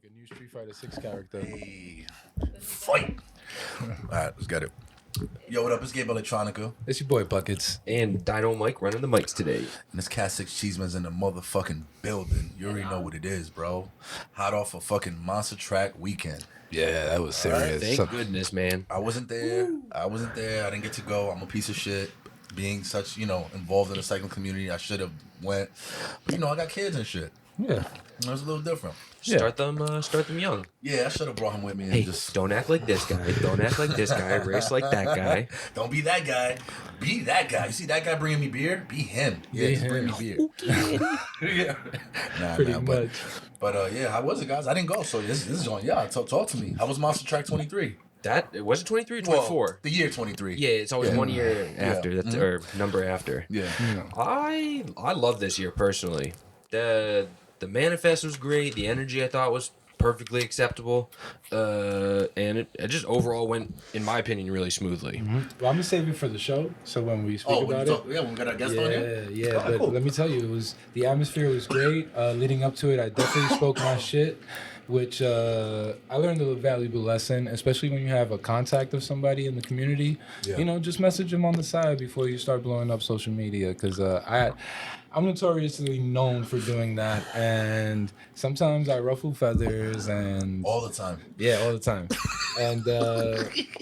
a new Street Fighter 6 character. Hey, fight! All right, let's get it. Yo, what up? It's Gabe Electronica. It's your boy Buckets. And Dino Mike running the mics today. And it's Cat6Chismes in the motherfucking building. You already know what it is, bro. Hot off a fucking Monstertrack weekend. Yeah, that was serious. Thank goodness, man. I wasn't there. I didn't get to go. I'm a piece of shit. Being such, involved in the cycling community, I should have went. But, I got kids and shit. Yeah. It was a little different. Start them young. Yeah, I should have brought him with me. And Hey, just don't act like this guy. Don't act like this guy. Race like that guy. Don't be that guy. Be that guy. You see that guy bringing me beer? Be him. Yeah, just bring me beer. Yeah. Pretty But how was it, guys? I didn't go, so this is on. Yeah, talk to me. How was Monstertrack 23? Was it 23 or 24? Well, the year 23. Yeah, it's always 1 year after. Yeah. That's or number after. Yeah. I love this year personally. The manifest was great. The energy I thought was perfectly acceptable, and it just overall went, in my opinion, really smoothly. Well, I'm gonna save it for the show, so when we speak about it. Yeah, when we got our guest on here. Yeah, Alright, but cool. let me tell you, the atmosphere was great. Leading up to it, I definitely spoke my shit, which I learned a valuable lesson, especially when you have a contact of somebody in the community. Yeah. Just message them on the side before you start blowing up social media, because I'm notoriously known for doing that, and sometimes I ruffle feathers and All the time. yeah, all the time. And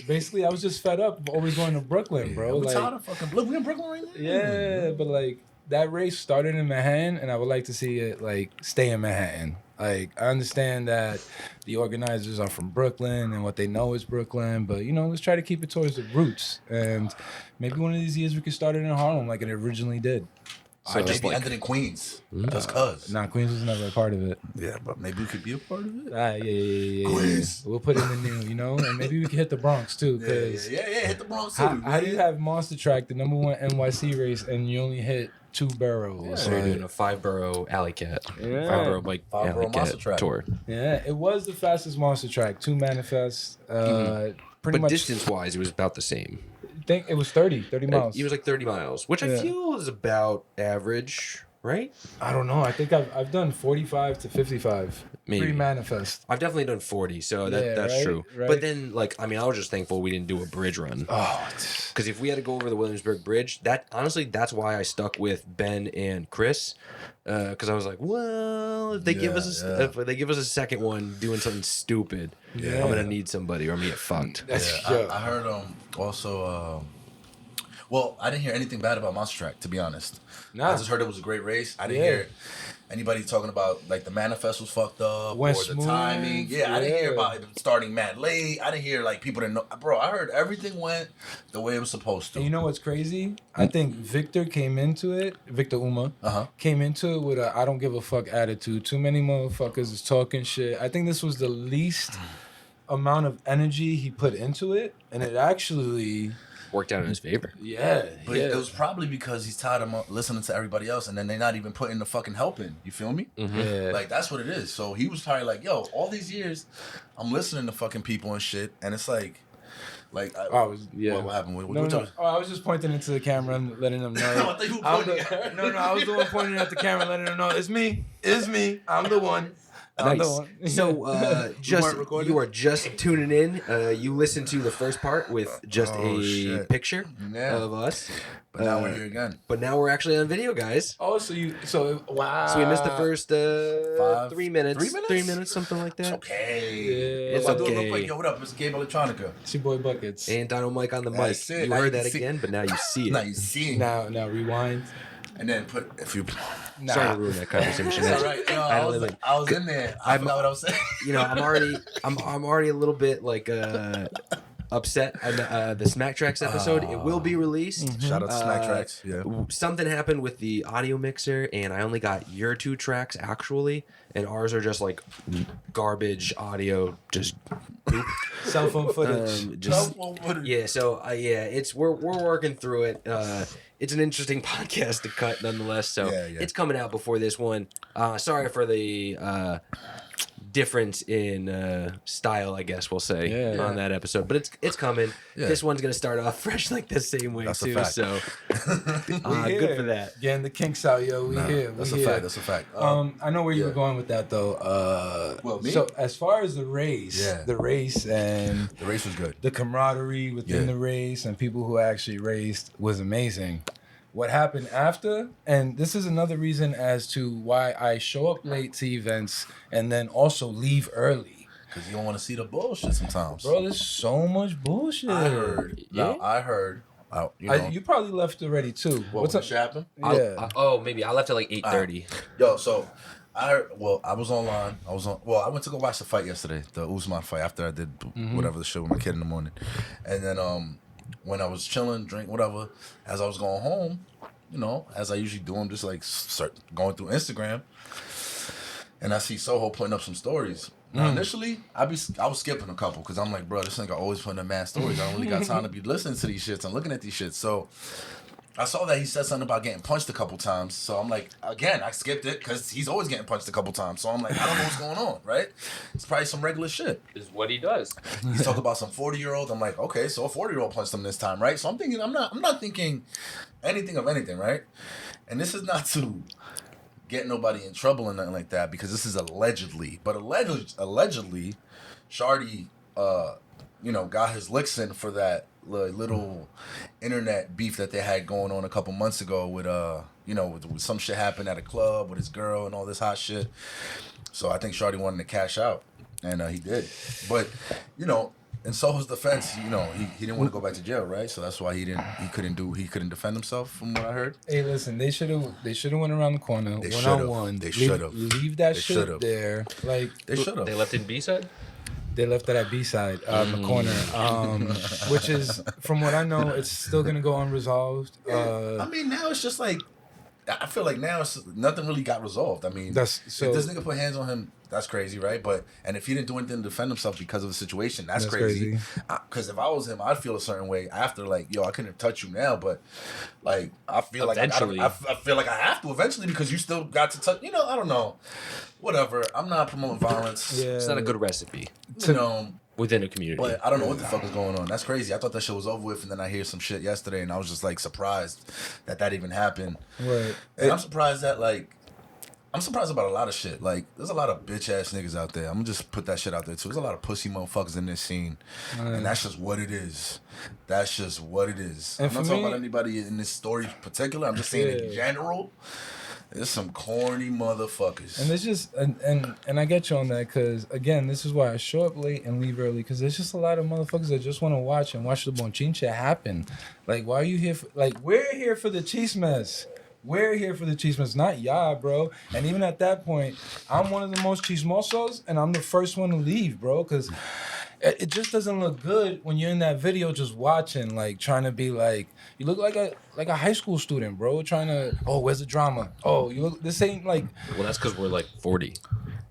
basically, I was just fed up of always going to Brooklyn, bro. We're Like, tired of fucking Look, we in Brooklyn right now. yeah, but like that race started in Manhattan, and I would like to see it like stay in Manhattan. Like, I understand that the organizers are from Brooklyn and what they know is Brooklyn, but let's try to keep it towards the roots. And maybe one of these years we could start it in Harlem like it originally did. So maybe ended in Queens. Just cause. Nah, Queens was never a part of it. Yeah, but maybe we could be a part of it. Yeah. Queens. We'll put in the new, and maybe we can hit the Bronx too. Cause Yeah, hit the Bronx too. how do you have Monstertrack, the #1 NYC race, and you only hit 2 boroughs? So you're doing a 5-borough alley cat. Yeah. 5-borough bike 5-borough alley cat Monstertrack. tour. Yeah, it was the fastest Monstertrack. 2 manifests. Pretty But much. distance-wise, it was about the same. I think it was 30 miles. It was like 30 miles, which I Yeah. feel is about average, right? I don't know. I think I've done 45 to 55. Maybe. Pre-manifest. I've definitely done 40, so Yeah, that's right, true. right. But then, I was just thankful we didn't do a bridge run. Oh, Because if we had to go over the Williamsburg Bridge, that's why I stuck with Ben and Chris. Because I was like, well, if they give us if they give us a second one doing something stupid, Yeah. I'm gonna need somebody or I'm gonna get fucked. Yeah, I heard also. Well, I didn't hear anything bad about Monstertrack, to be honest. Nah. I just heard it was a great race. I didn't hear anybody talking about like the manifest was fucked up Went or the smooth. timing. Yeah, I didn't hear Yeah. about it starting mad late. I didn't hear like people didn't know. Bro, I heard everything went the way it was supposed to. And you know what's crazy? I think Victor Uma came into it with a I don't give a fuck attitude. Too many motherfuckers is talking shit. I think this was the least amount of energy he put into it, and it actually, Worked out in his favor. But it was probably because he's tired of listening to everybody else, and then they're not even putting the fucking help in. You feel me? Yeah. Like, that's what it is. So he was probably like, yo, all these years, I'm listening to fucking people and shit, and it's like, what happened? What No, you no. talking? Oh, I was just pointing into the camera and letting them know. I think you were I'm pointing the- at- no, I was the one pointing at the camera and letting them know it's me. I'm the one. I'm the Nice. one. So, you are just tuning in. You listened to the first part with just shit. picture Yeah. of us. But now we're here again. But now we're actually on video, guys. Oh, wow. So we missed the first 3 minutes. 3 minutes? 3 minutes, something like It's that. okay. Yeah. It's I'll do it okay. real quick. Yo, what up? It's Gabe Electronica. It's your boy Buckets. And Dino Mike on the mic. That's it. You Now you heard can that see- again, but now you see Now it. you see. Now rewind. And then put, if you. Sorry to ruin that conversation. It's all right. Yo, I was in there. I forgot what I was saying. I'm already a little bit upset on the Smack Tracks episode. It will be released. Shout out to Smack Tracks. Yeah. Something happened with the audio mixer, and I only got your 2 tracks actually, and ours are just like garbage audio, just poop. Cell phone footage. Yeah, so we're working through it. It's an interesting podcast to cut nonetheless, so Yeah. it's coming out before this one. Sorry for the difference in style, I guess we'll say, Yeah. on that episode. But it's coming. Yeah. This one's gonna start off fresh like the same way That's a too. fact. So We good here. for that. Getting the kinks out, yo. We here. We That's here. a fact. That's a fact. I know where you yeah. were going with that though. Well, me? So as far as the race, Yeah. and The race was good. the camaraderie within Yeah. the race and people who actually raced was amazing. What happened after, and this is another reason as to why I show up late to events and then also leave early. Because you don't want to see the bullshit sometimes. Bro, there's so much bullshit. I heard. Yeah. Now, I heard. You know, You probably left already too. what's up? Shit happened? Yeah. Maybe I left at like 8:30. Yo, so I heard, I was online. I went to go watch the fight yesterday, the Usman fight, after I did whatever the shit with my kid in the morning. And then when I was chilling, drink, whatever, as I was going home, you know, as I usually do, I'm just like going through Instagram. And I see Soho putting up some stories. Now, initially, I was skipping a couple because I'm like, bro, this nigga always putting up mad stories. I don't really got time to be listening to these shits and looking at these shits. So I saw that he said something about getting punched a couple times. So I'm like, again, I skipped it because he's always getting punched a couple times. So I'm like, I don't know what's going on, right? It's probably some regular shit. Is what he does. He's talking about some 40-year-old. I'm like, okay, so a 40-year-old punched him this time, right? So I'm thinking, I'm not thinking anything of anything, right? And this is not to get nobody in trouble or nothing like that because this is allegedly. But allegedly, Shardy, got his licks in for that little internet beef that they had going on a couple months ago with with some shit happened at a club with his girl and all this hot shit. So I think Shardy wanted to cash out, and he did. But in Soho's defense, he didn't want to go back to jail, right? So that's why he couldn't defend himself, from what I heard. Hey, listen, they should have went around the corner, They one should've. on one. They should've. Leave that They shit should've. there. Like They should have. They left in B-side? they left it at B side in the corner, which is, from what I know, it's still gonna go unresolved. I mean, now it's just like, I feel like now nothing really got resolved. I mean, That's so- if this nigga put hands on him, that's crazy, right? And if he didn't do anything to defend himself because of the situation, that's crazy. Because if I was him, I'd feel a certain way after, like, yo, I couldn't touch you now, but like I feel Eventually. like I feel like I have to eventually because you still got to touch. I don't know. Whatever. I'm not promoting violence. Yeah, It's not a good recipe within a community. But I don't know what the fuck is going on. That's crazy. I thought that shit was over with, and then I hear some shit yesterday, and I was just like surprised that even happened. Right. And I'm surprised that I'm surprised about a lot of shit. Like, there's a lot of bitch ass niggas out there. I'm gonna just put that shit out there too. There's a lot of pussy motherfuckers in this scene, and that's just what it is. That's just what it is. And I'm not for talking me- about anybody in this story in particular. I'm just saying in Yeah. general. There's some corny motherfuckers. And it's just and I get you on that because again, this is why I show up late and leave early because there's just a lot of motherfuckers that just want to watch the bonchincha happen. Like, why are you here? We're here for the chismes. We're here for the chismes, not y'all, bro. And even at that point, I'm one of the most chismosos, and I'm the first one to leave, bro, because it just doesn't look good when you're in that video just watching, like trying to be like, you look like a high school student, bro, trying to, oh, where's the drama? Oh, you look, this ain't like. Well, that's because we're like 40.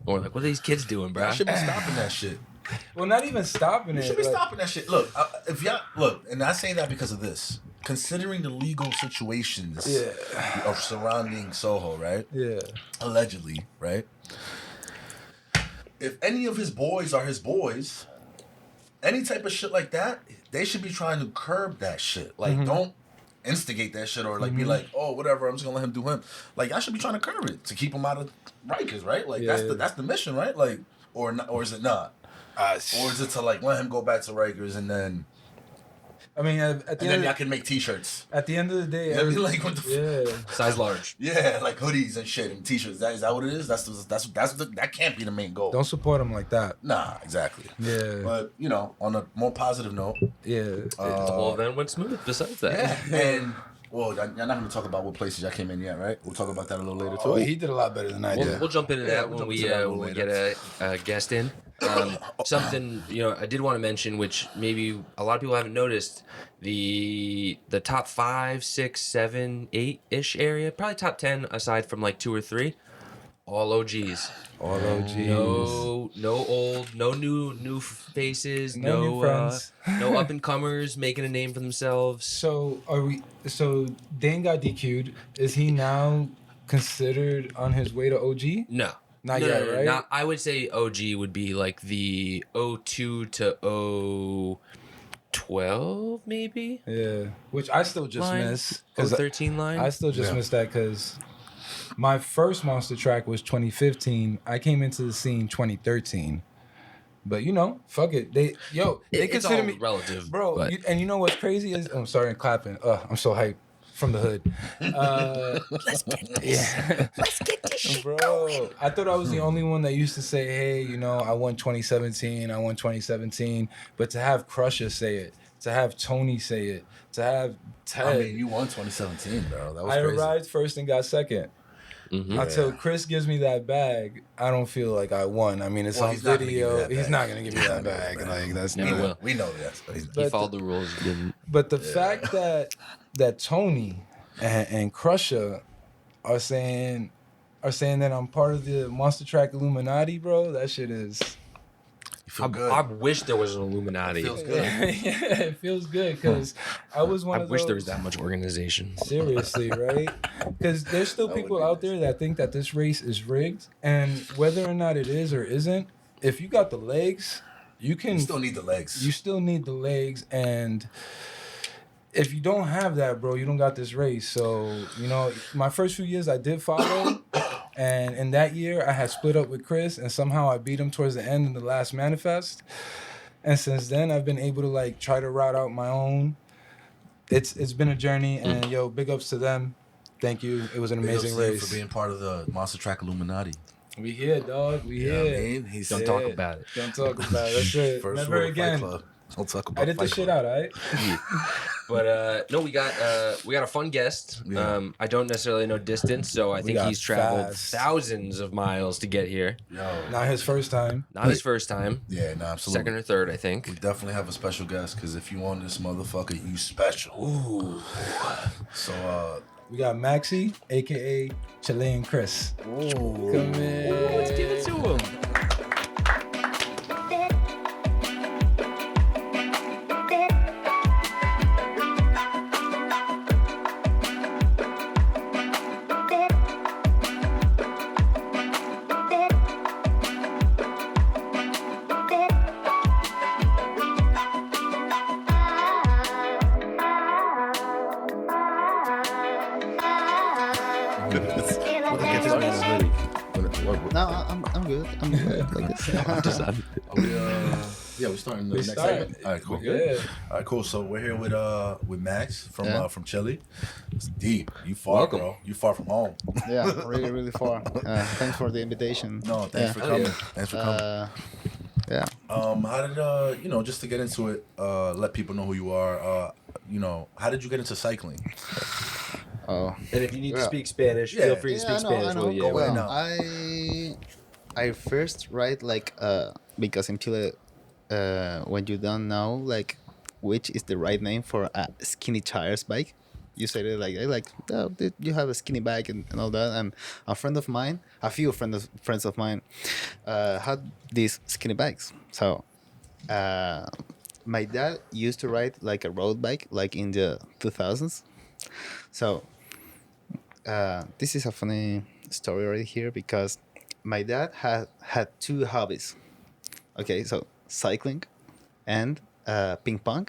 Or like, what are these kids doing, bro? I should be stopping that shit. Well, not even stopping it. You should be like- stopping that shit. Look, if y'all look, and I say that because of this. Considering the legal situations of surrounding Soho, right? Yeah. Allegedly, right? If any of his boys are his boys, any type of shit like that, they should be trying to curb that shit. Like, don't instigate that shit or like be like, oh, whatever, I'm just gonna let him do him. Like, I should be trying to curb it to keep him out of Rikers, right? Like, that's the mission, right? Like, or is it not? Or is it to like let him go back to Rikers and then? I mean, at the And then end, y'all can make T-shirts. at the end of the day, You know what I mean? Like, what the Size large. yeah, like hoodies and shit and T-shirts. Is that what it is? That can't be the main goal. don't support him like that. Nah, exactly. Yeah. But on a more positive note, Yeah. The whole event went smooth besides that. yeah, and well, y'all not going to talk about what places y'all came in yet, right? We'll talk about that a little later too. Oh, he did a lot better than I did. We'll jump into Yeah, that we'll when jump we into that a little when we later. get a guest in. Something I did want to mention, which maybe a lot of people haven't noticed, the top 5, 6, 7, 8-ish area, probably top 10 aside from like 2 or 3, all OGs. All OGs. No old, no new faces, No new friends. no up and comers making a name for themselves. So So Dane got DQ'd. Is he now considered on his way to OG? No. Not No, yet, no, no, right? not. I would say OG would be like the '02 to '12, maybe. Yeah, which I still just Line? miss because '13 line. I still just Yeah. miss that because my first Monstertrack was 2015. I came into the scene 2013. But you know, fuck it. They It's consider all me relative, bro. but- And you know what's crazy is I'm sorry, I'm clapping. I'm so hyped from the hood. Let's get this. Yeah. Let's get this shit Bro, going. I thought I was the only one that used to say, "Hey, you know, I won 2017. I won 2017." But to have Crusher say it, to have Tony say it, to have Ted, I mean, you won 2017, bro. That was I crazy. arrived first and got second. Mhm. Until Chris gives me that bag, I don't feel like I won. I mean, it's Well, on he's not gonna give you video. that He's bag. not gonna give me He's that not gonna give bag. you that Like that's Never not. will. We know that. So He But followed the rules. Didn't. But the fact that Tony and Crusher are saying that I'm part of the Monstertrack Illuminati, bro, that shit is. You feel good. I wish there was an Illuminati. It feels good. Yeah, it feels good because I was one I of wish those. there was that much organization. Seriously, right? Because there's still That would people be out there that think that this race is rigged, and whether or not it is or isn't, if you got the legs, you can. You still need the legs. You still need the legs, and if you don't have that, bro, you don't got this race. So you know, my first few years I did follow. And in that year, I had split up with Chris, and somehow I beat him towards the end in the last manifest. And since then, I've been able to like try to route out my own. It's been a journey, and yo, big ups to them. Thank you. It was an Big ups amazing to you race. for being part of the Monstertrack Illuminati. We here, dog. We You know here. what I mean? He's Don't talk about it. Don't talk about it. That's it. first Never rule of Fight again. Club. Don't talk about Edit Fight this shit Club. out, all right? But no, we got a fun guest. Yeah. I don't necessarily know distance, so I think got he's traveled fast. thousands of miles to get here. Yo. Not his first time. Not his first time, Yeah, no, absolutely. second or third, I We think. definitely have a special guest because if you on this motherfucker, you special. Ooh. So, We got Maxi, aka Chilean Chris. Come in. Let's give it to him. No, I'm good. I'm good. Like this. yeah, we're starting the We next start. segment. All right, cool. Yeah. All right, cool. So we're here with Max Yeah. from Chile. It's deep. You far, Welcome. bro. You far from home. Yeah, really, really far. Thanks for the invitation. No, thanks for coming. Thanks for coming. Yeah. How did just to get into it, let people know who you are. How did you get into cycling? Oh. And if you need to Yeah. speak Spanish, Yeah. feel free to speak Spanish. I know. Will you? Go away Well, now. I first ride like because in Chile, when you don't know like which is the right name for a skinny tires bike, you say it like oh, you have a skinny bike and all that. And a few friends of mine, had these skinny bikes. So, my dad used to ride like a road bike like in the 2000s. So, this is a funny story right here because my dad had two hobbies. Okay, so cycling and ping pong.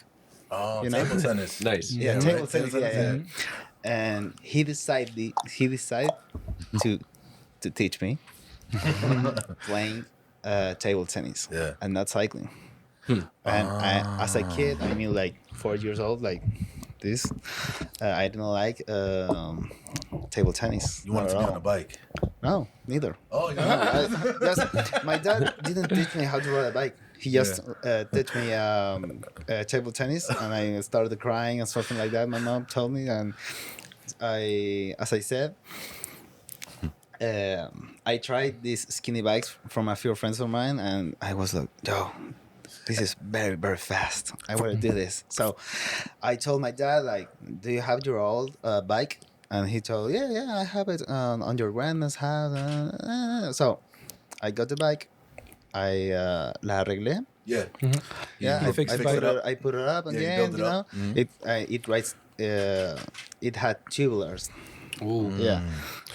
Oh, You know? table tennis. Nice. Yeah, right? table tennis. Table Yeah, tennis, and he decided to teach me playing table tennis. Yeah. And not cycling. And as a kid, I mean, like 4 years old, like this, I didn't like table tennis. You wanted to not be at on a all. bike. No, neither. Oh, No, yeah. my dad didn't teach me how to ride a bike. He just taught me table tennis, and I started crying and something like that. My mom told me, and as I said, I tried these skinny bikes from a few friends of mine, and I was like, yo, this is very, very fast. I want to do this. So I told my dad, like, do you have your old bike? And he told, yeah, I have it on your grandma's house. So I got the bike. I la arreglé. Yeah. Yeah, You fixed the bike. I put it up Yeah, you again. build it You know, up. Mhm. it writes. It had tubulars. Ooh. Yeah.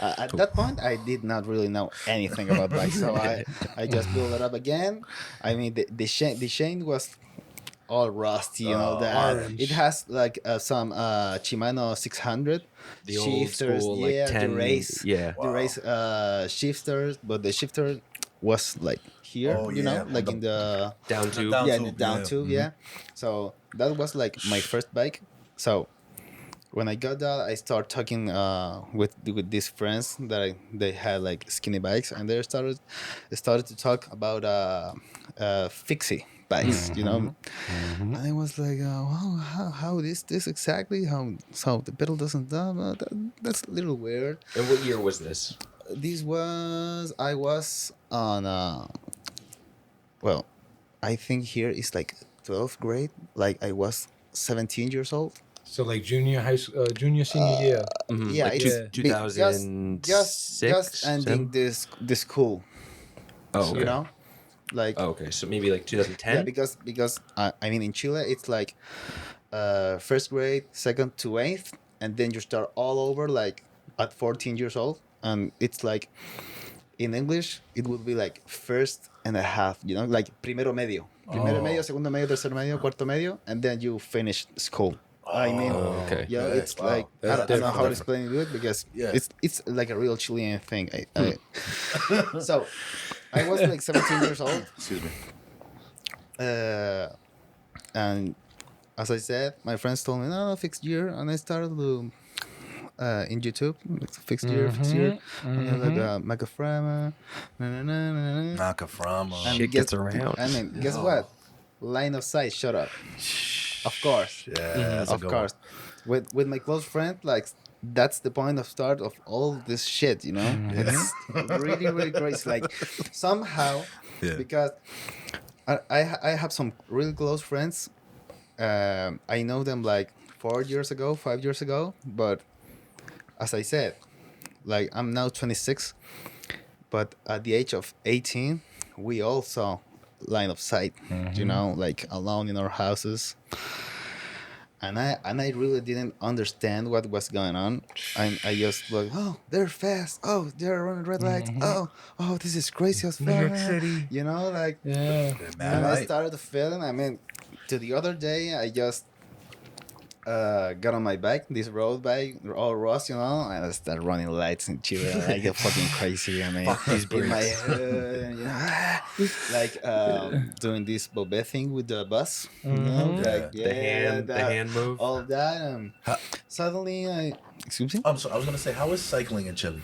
At that point, I did not really know anything about bikes, so I just built it up again. I mean, the chain was all rusty, you know that Orange. it has like some Shimano 600 The old shifters, school, like, yeah, 10, the race, yeah. the race shifters, but the shifter was like here, Oh, you know, yeah, like on in the Down tube. down yeah, in the tube, down yeah. tube, yeah. So that was like my first bike. So when I got that, I started talking with these friends that they had like skinny bikes, and they started to talk about fixie bikes, you know. And I was like, wow, how this exactly? How so the pedal doesn't that's a little weird. And what year was this? This was I was on well, I think here is like 12th grade. Like I was 17 years old. So like junior senior year. Yeah, Like it's two- just ending 2006, this school. Oh, okay. You know, like Oh, okay. So maybe like 2010. yeah, because I mean in Chile it's like first grade, second to eighth, and then you start all over like at 14 years old, and it's like in English it would be like first and a half, you know, like primero medio, segundo medio, tercero medio, cuarto medio, and then you finish school. I mean, okay. yeah, Okay, it's wow. like That's I don't know how to different. explain it because Yeah. it's like a real Chilean thing. So I was like 17 years old, Excuse me. and as I said, my friends told me, no, fixed gear, and I started to in YouTube, fixed gear, and then like Macaframa, Nakaframa. and Shit gets around. And then guess what? Line of sight, shut up. Of course. Yeah, that's a Of good course. With my close friend, like that's the point of start of all this shit, you know? It's really, really crazy. Like somehow Yeah. because I have some really close friends. I know them like 4 years ago, 5 years ago, but as I said, like I'm now 26, but at the age of 18, we all saw line of sight, you know, like alone in our houses. And I really didn't understand what was going on. And I just like, oh, they're fast. Oh, they're running red lights. Oh, this is crazy as fuck. New York City. You know, like, Yeah. and I started feeling. I mean, to the other day, I just got on my bike, this road bike, all rust, you know, and I started running lights in Chile. I get fucking crazy. I mean, in my head, you know, like doing this bobe thing with the bus, you know, like The hand move. all of that. Suddenly, excuse me. So I was gonna say, how is cycling in Chile?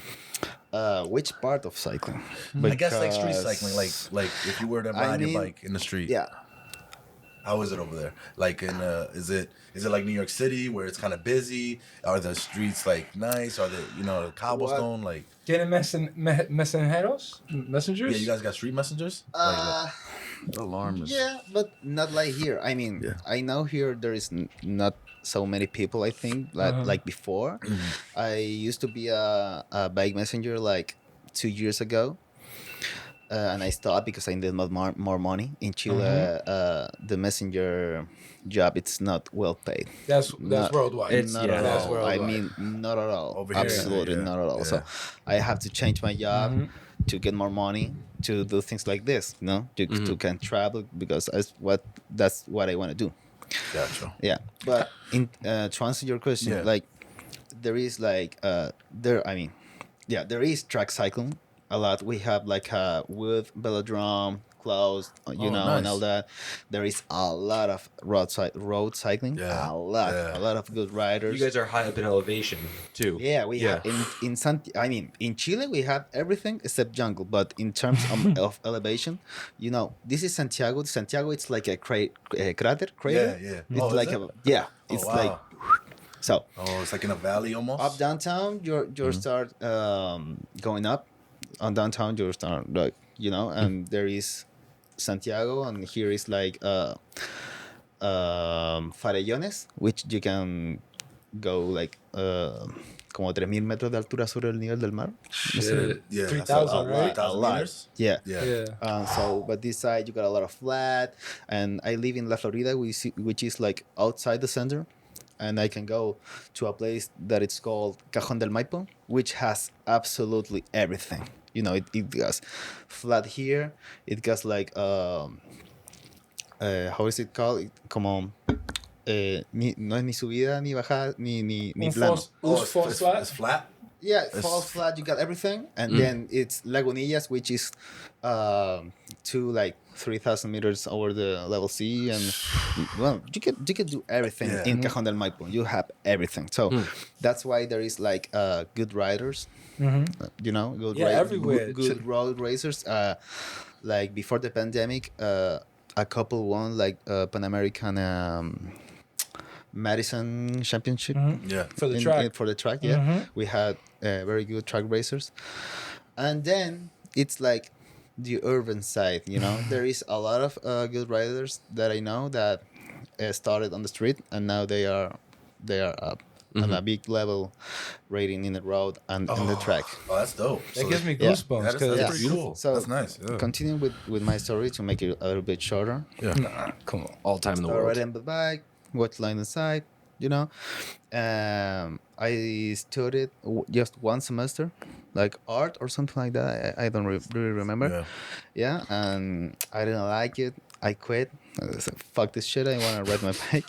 Which part of cycling? I guess like street Because- cycling, like if you were to I ride your mean, bike in the street. Yeah. How is it over there? Like in is it like New York City where it's kind of busy? Are the streets like nice? Are they cobblestone like? ¿Tienen mensajeros? Messengers? Yeah, you guys got street messengers. Like, the alarm is. Yeah, but not like here. I mean, Yeah. I know here there is not so many people. I think like before. I used to be a bike messenger like 2 years ago, and I stopped because I needed more money in Chile. The messenger job it's not well paid. That's Not- worldwide. It's- Not yeah, at that's all. I worldwide. mean, not at all. Over here, Absolutely yeah, not at all. yeah. So I have to change my job to get more money to do things like this. You know, to can travel because that's what I want to do. Gotcha. Yeah, but to answer your question, Yeah. like there is like there is track cycling a lot. We have like wood velodrome closed, you Oh, know, and nice. all that. There is a lot of road cycling. Yeah, A lot of good riders. You guys are high up in elevation too. Yeah, we have in Chile we have everything except jungle. But in terms of elevation, you know, this is Santiago. Santiago, it's like a crater. Yeah, yeah. It's Oh, is like it? it's wow. like so. Oh, it's like in a valley almost. Up downtown, you start going up. On downtown, you start like you know, and there is Santiago, and here is like Farellones, which you can go like como 3,000 metros de altura sobre el nivel del mar. Shit. Yeah, 3,000, right? 3,000 meters. Yeah. Yeah. So, but this side you got a lot of flat, and I live in La Florida, which is like outside the center, and I can go to a place that it's called Cajón del Maipo, which has absolutely everything. It goes flat here. It goes like how is it called? Como no es ni subida ni bajada ni plano. It's flat. Yeah, it falls flat. You got everything, and then it's Lagunillas, which is to like 3,000 meters over the level sea, and well, you could do everything in Cajón del Maipo. You have everything, so that's why there is like good riders. Good everywhere. good road racers. Like before the pandemic, a couple won like Pan American. Madison Championship. Yeah. For the track. For the track, yeah. We had very good track racers. And then it's like the urban side, There is a lot of good riders that I know that started on the street and now they are up on a big level rating in the road and in the track. Oh, that's dope. That gives me goosebumps. That's Cause pretty cool. So that's nice. Yeah. Continuing with my story to make it a little bit shorter. Yeah. Nah, come on. All time in the world. Right in the bike, watch line inside, I studied just one semester, like art or something like that. I don't really remember. Yeah, and I didn't like it. I quit. I said, fuck this shit. I want to ride my bike.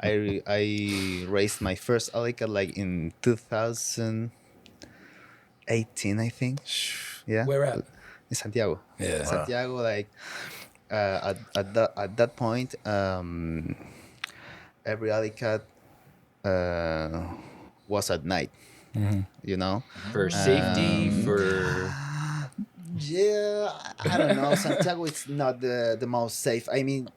I raced my first Alica like in 2018, I think. Yeah. Where at? In Santiago. Yeah. Santiago, like at that point, every Alicat was at night. For safety, for Yeah, I don't know. Santiago is not the most safe. I mean,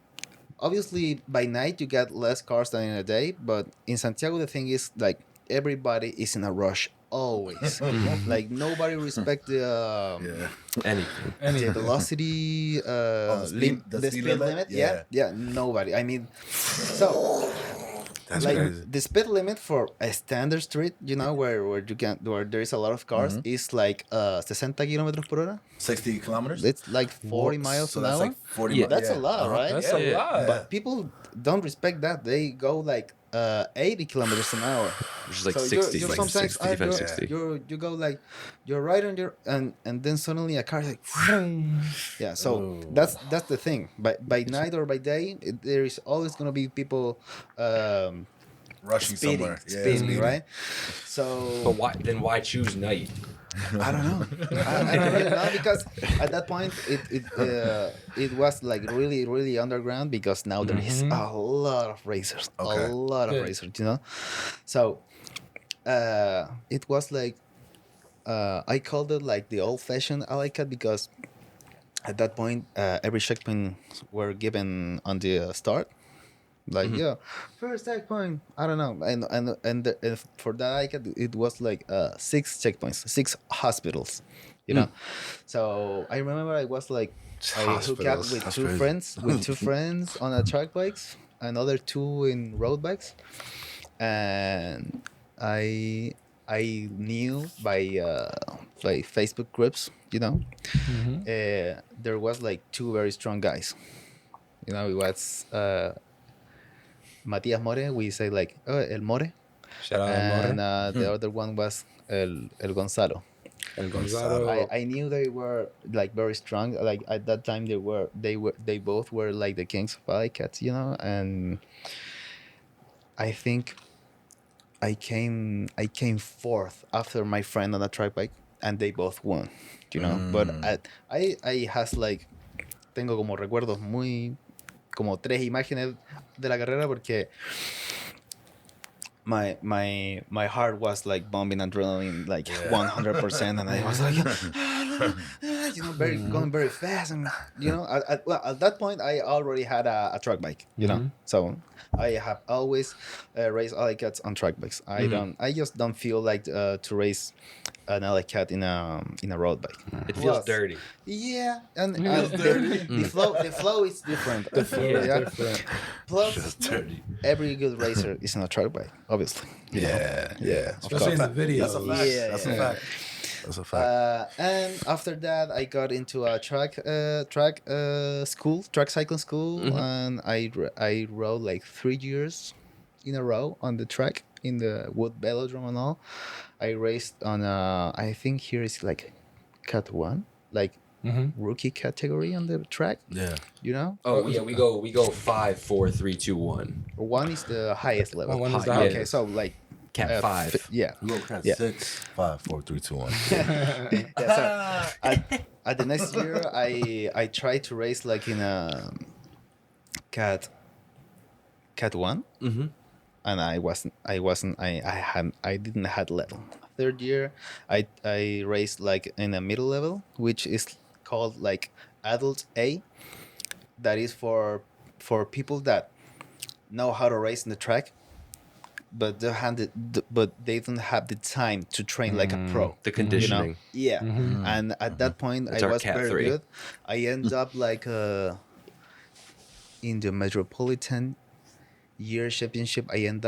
obviously by night you get less cars than in a day, but in Santiago the thing is like everybody is in a rush always. Like nobody respect the anything. the velocity the speed limit? Yeah, nobody. I mean, so That's like crazy. the speed limit for a standard street, where there is a lot of cars, is like 60 kilometers per hora. 60 kilometers? It's like 40 miles So an that's hour. like 40 Yeah. That's a lot, right? That's a lot. But people don't respect that. They go like 80 kilometers an hour. Which is like So 60. you're like sometimes 65, 60. you go like you're right on your and then suddenly a car is like yeah. So that's the thing. By night or by day, there is always gonna be people Rushing somewhere. speeding, right? So But why choose night? I don't know. I don't really know because at that point it was like really really underground because now there is a lot of racers, Okay. a lot of racers, So it was like I called it like the old-fashioned Alicat because at that point every checkpoint were given on the start. Like first checkpoint, I don't know, and for that it was like 6 checkpoints, 6 hospitals, So I remember I was like I hooked up with That's two crazy. friends on a track bikes, another 2 in road bikes, and I knew by Facebook groups, there was like 2 very strong guys, it was. Matias More, we say like El More, Shout out and More. the other one was El Gonzalo. El Gonzalo. I knew they were like very strong. Like at that time, they both were like the kings of Alicats, and I think I came 4th after my friend on a track bike, and they both won, But I has like tengo como recuerdos como 3 imágenes de la carrera porque my heart was like bumping adrenaline like 100%, and I was like going very fast, and at that point I already had a track bike, so I have always raced Alicats on track bikes. I just don't feel like to race an Alicat in a road bike. It feels dirty. Yeah, and the flow is different. Different. Plus, dirty. every good racer is on a track bike, obviously. Yeah. Especially in the video. That's a fact. Yeah, That's yeah. a fact. That's a fact. And after that, I got into a track cycling school, and I rode like 3 years in a row on the track in the wood velodrome and all. I raced on I think here is like Cat 1, like rookie category on the track. Yeah. You know, Oh yeah, we go 5, 4, 3, 2, 1. 1 is the highest level. Oh, 1 is the Yeah. highest. Okay, so like Cat 5. yeah. We go Cat Yeah. 6, 5, 4, 3, 2, 1. Yeah, so at the next year, I tried to race like in a cat 1, and I didn't had level. Third year, I raced like in a middle level, which is called like adult A. That is for people that know how to race in the track, but they don't have the time to train like a pro. The conditioning. Yeah, and at that point That's I our was Cat very 3. good. I end up like in the Metropolitan Year Championship. I end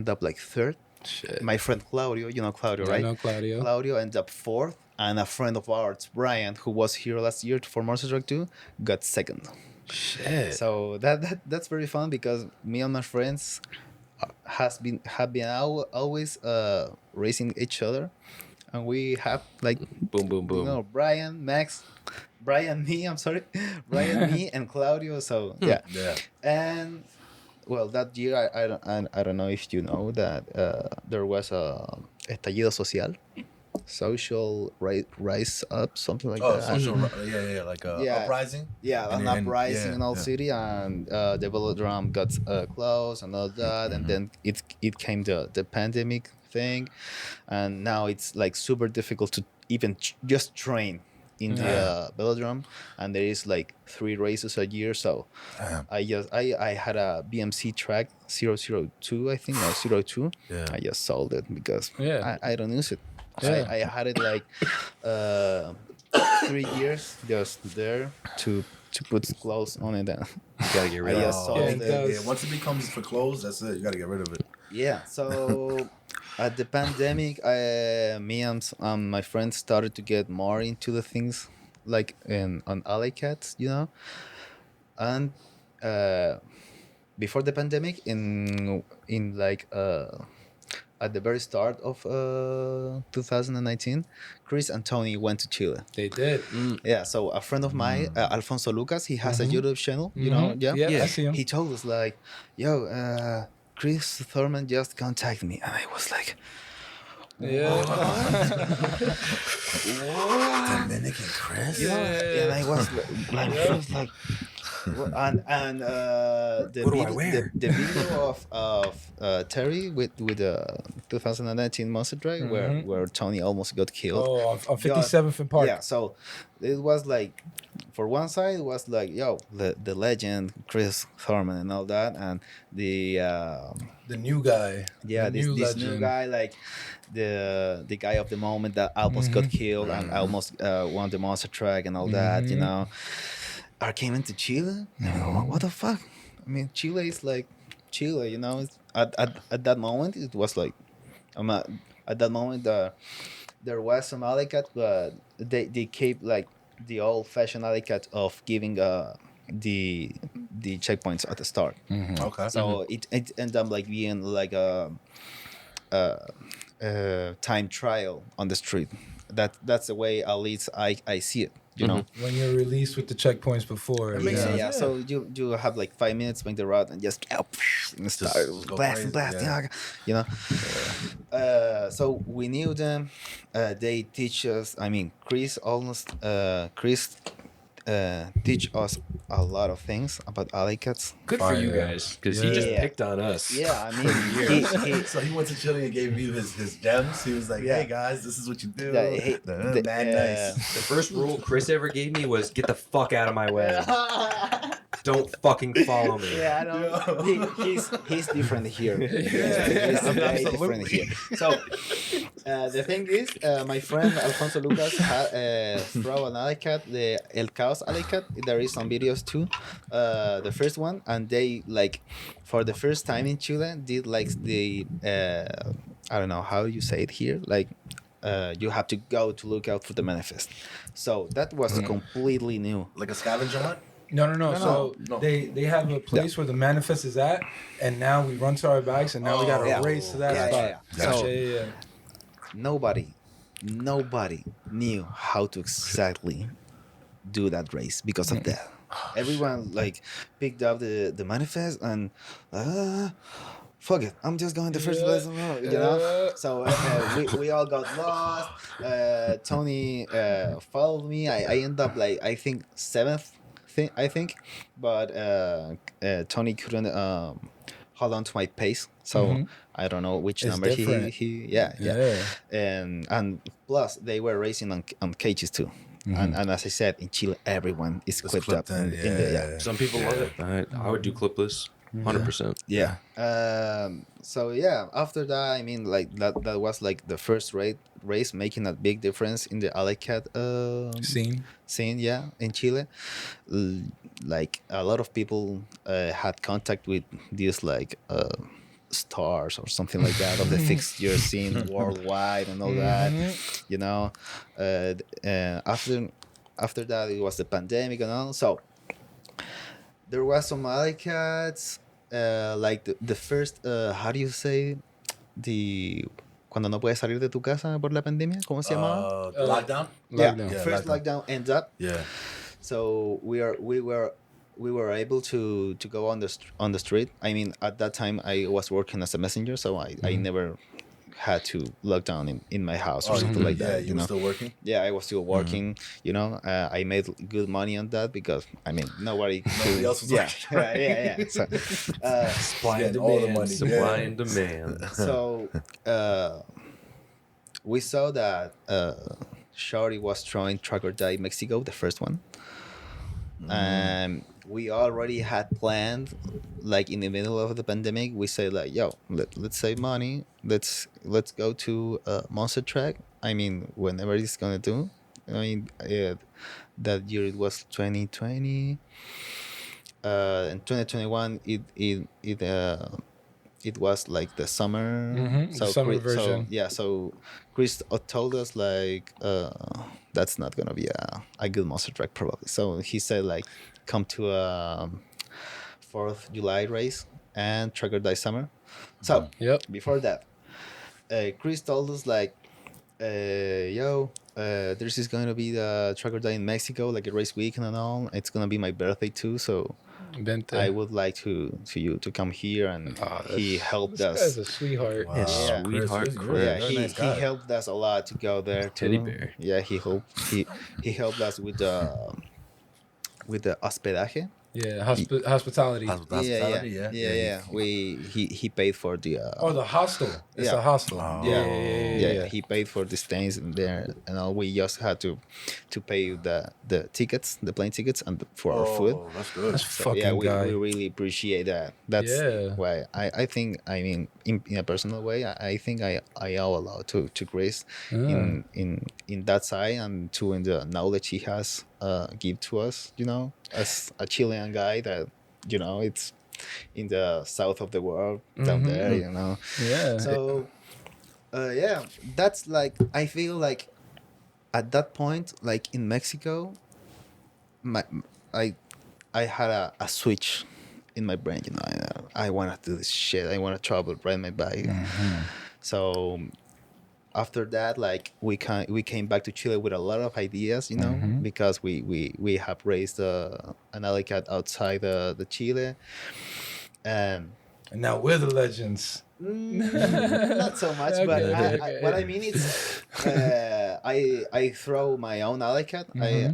up like third. Shit. My friend Claudio, you know Claudio, I right? know Claudio. Claudio ended up fourth, and a friend of ours, Brian, who was here last year for Monstertrack 2, got second. Shit. So that's very fun because me and my friends have been always racing each other, and we have like Boom, boom, boom. you know Brian, Max, Brian, me. I'm sorry, Brian, me, and Claudio. So yeah, Yeah. and well, that year I don't know if you know that there was a estallido social, rise up, something like Oh, that. social, yeah, like a Yeah. uprising. Yeah, an And- uprising yeah, in all yeah. city, and the velodrome got closed and all that, and then it came the pandemic thing, and now it's like super difficult to even just train in the velodrome, and there is like 3 races a year. So Damn. I had a BMC track 002, I think, or 02. Yeah. I just sold it because Yeah. I don't use it. Yeah. I had it like 3 years just there to put clothes on it. And Gotta get rid I of just it. sold Yeah, it. it does. Yeah, once it becomes for clothes, that's it. You gotta get rid of it. Yeah, so at the pandemic, me and my friends started to get more into the things like on alley cats, you know, and before the pandemic, in like at the very start of 2019, Chris and Tony went to Chile. They did. Yeah, so a friend of mine, Alfonso Lucas, he has a YouTube channel, you know, Yeah, I see him. he told us like, "Yo, Chris Thurman just contacted me," and I was like, Yeah. Dominican Chris. you know, and I was like, what? And the What do I video, wear? the video of Terry with the 2019 Monstertrack where Tony almost got killed. Oh, on 57th and Park. Yeah, so it was like, for one side, it was like, yo, the legend, Chris Thurman and all that, and the The new guy. yeah, The this new guy, like the guy of the moment that almost got killed and almost won the Monstertrack and all that, you know. I came into Chile. And I go, what the fuck? I mean, Chile is like Chile, you know. At that moment, it was like, at that moment, there was some alley cat, but they kept like the old fashioned alley cat of giving the checkpoints at the start. Okay. So it ended up like being like a time trial on the street. That's the way at least I see it. You know. When you're released with the checkpoints before. That makes Yeah, sense. yeah. So you have like 5 minutes, make the route, and just and start go blasting, crazy, blasting, you know. So we knew them. They teach us. I mean, Chris teach us a lot of things about alley cats. Good for you Fire. guys, because he just Yeah. picked on us. Yeah, I mean, So he went to Chile and gave you his gems. He was like, Yeah. "Hey guys, this is what you do." Yeah, hey, Mad nice. The first rule Chris ever gave me was get the fuck out of my way. Don't fucking follow me. Yeah, I know. He's different here. He's very different here. So the thing is, my friend Alfonso Lucas throw an alley cat, the El Caos alley cat. There is some videos too. The first one, and they like for the first time in Chile did like the I don't know how you say it here, like. You have to go to look out for the manifest. So that was completely new. Like a scavenger hunt. No. So no. they have a place where the manifest is at, and now we run to our bikes, and now we got to Yeah. race to that Yeah, spot. yeah, yeah. So- yeah. Nobody knew how to exactly do that race because of that. Everyone like picked up the manifest and fuck it, I'm just going the first place, you know. So we all got lost. Tony followed me. I end up like I think seventh, I think, but Tony couldn't hold on to my pace. So I don't know which It's number different. he yeah. And plus they were racing on cages too. And as I said, in Chile, everyone is clipped up clipped in, in the yeah. Some people love it. I would do clipless, 100%. yeah. So yeah, after that, I mean, like that was like the first race making a big difference in the alley cat scene, yeah, in Chile. Like a lot of people had contact with these like stars or something like that of the fixture scene worldwide and all that, you know. After that, it was the pandemic and all. So there was some alley cats, like the first, how do you say, the cuando no puedes salir de tu casa por la pandemia, ¿cómo se llamaba? Lockdown. Yeah, Lockdown. first lockdown. lockdown ends up. Yeah. So we were able to go on the street. I mean, at that time I was working as a messenger, so I never had to lock down in my house or something like that. You You were know, still working? yeah, I was still working. You know, I made good money on that because I mean nobody else was yeah, working. yeah. So, Supply and Getting all the demand. money. Supply and demand. so we saw that Shorty was throwing Truck or Die Mexico, the first one. And we already had planned, like in the middle of the pandemic, we say like, yo, let's save money. Let's go to Monstertrack. I mean, whenever it's gonna do. I mean, that year it was 2020. In 2021, it was like the summer. The summer version. So Chris told us like that's not gonna be a good monster track probably. So he said like come to a 4th July race and Track or Die Summer. So before that, Chris told us like, this is gonna be the Track or Die in Mexico, like a race weekend and all. It's gonna be my birthday too, so I would like to you to come here, and he helped us. This guy's a sweetheart. Yeah, sweetheart. Yeah, he helped us a lot to go there too. Teddy bear. Yeah, he helped us with the hospedaje. Yeah, hospitality. Yeah. He paid for the. The hostel. It's yeah. a hostel. Yeah. He paid for the stays in there, and all. We just had to pay the tickets, the plane tickets, and for our food. That's good. So, yeah, we really appreciate that. That's why I think, I mean, in a personal way, I think I owe a lot to Chris in that side, and to in the knowledge he has give to us, you know, as a Chilean guy that, you know, it's in the south of the world down there, you know. Yeah. So that's like, I feel like at that point, like in Mexico, I had a switch in my brain, you know. I want to do this shit. I want to travel, ride my bike. So after that, like we came back to Chile with a lot of ideas, you know, because we have raised an alley cat outside the Chile, and now we're the legends. not so much, but what I mean is, I throw my own alley cat. I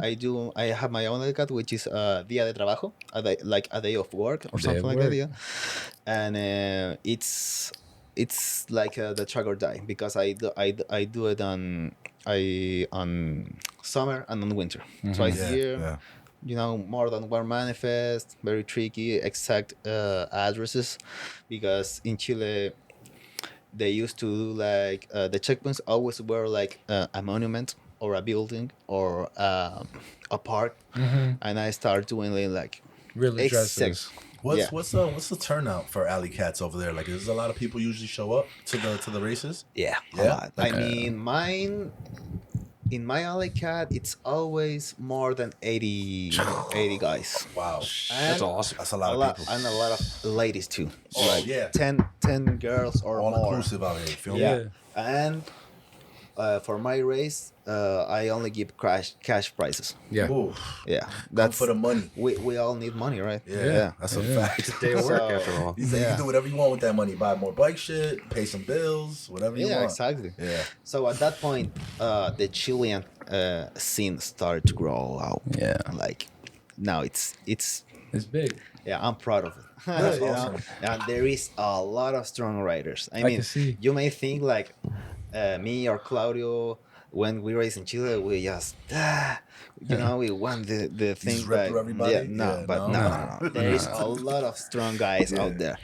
have my own alley cat, which is dia de trabajo, like a day of work or something like that. Yeah, and it's like the Track or Die, because I do it on summer and on winter, twice a year. You know, more than one manifest, very tricky, exact addresses, because in Chile they used to do like the checkpoints always were like a monument or a building or a park, and I started doing like really dresses. What's the turnout for alley cats over there? Like, does a lot of people usually show up to the races? Yeah, a lot. I mean, mine in my alley cat, it's always more than 80 guys. Wow. That's And awesome. That's a lot of people. and a lot of ladies too. Oh, Like yeah. 10 girls or All more. inclusive out here. You feel Yeah. me? And for my race, I only give cash prizes. Yeah. Ooh, Yeah, come that's for the money. we all need money, right? Yeah, that's a Yeah. fact. It's a day of work So- after all. You say you Yeah. can do whatever you want with that money. Buy more bike shit, pay some bills, whatever you Yeah, want. exactly. Yeah. So at that point, the Chilean scene started to grow out. Yeah. Like now it's It's big. yeah, I'm proud of it. That's You know? awesome. And there is a lot of strong riders. I I mean, can see. you may think like me or Claudio, when we race in Chile, we just, we won the thing. just rip through everybody? Yeah, no, Yeah, but no? no. There is a lot of strong guys Yeah. out there.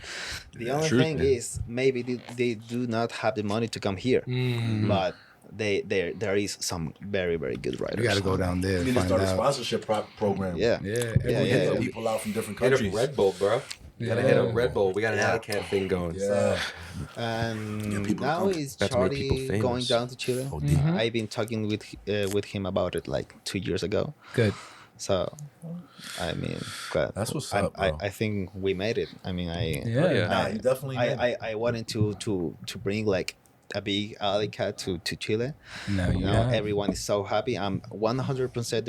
The only Truth, thing man. is, maybe they do not have the money to come here, but there is some very, very good riders. You got to go down there You to need to find start a out. sponsorship program. Yeah. Yeah. Yeah, every yeah, day. Get yeah. people out from different Hit a countries. Red Bull, bro. You gotta hit a Red Bull. We got an Yeah. alley cat thing going. Yeah. And people now come. is That's made people Charlie famous. going down to Chile. Oh, deep. I've been talking with him about it like 2 years ago. Good. So, I mean, but That's what's I, up, bro. I think we made it. I mean, Yeah. yeah. Nah, you definitely made it. I wanted to bring like a big alley cat to Chile. Now you You know, know. everyone is so happy. I'm 100%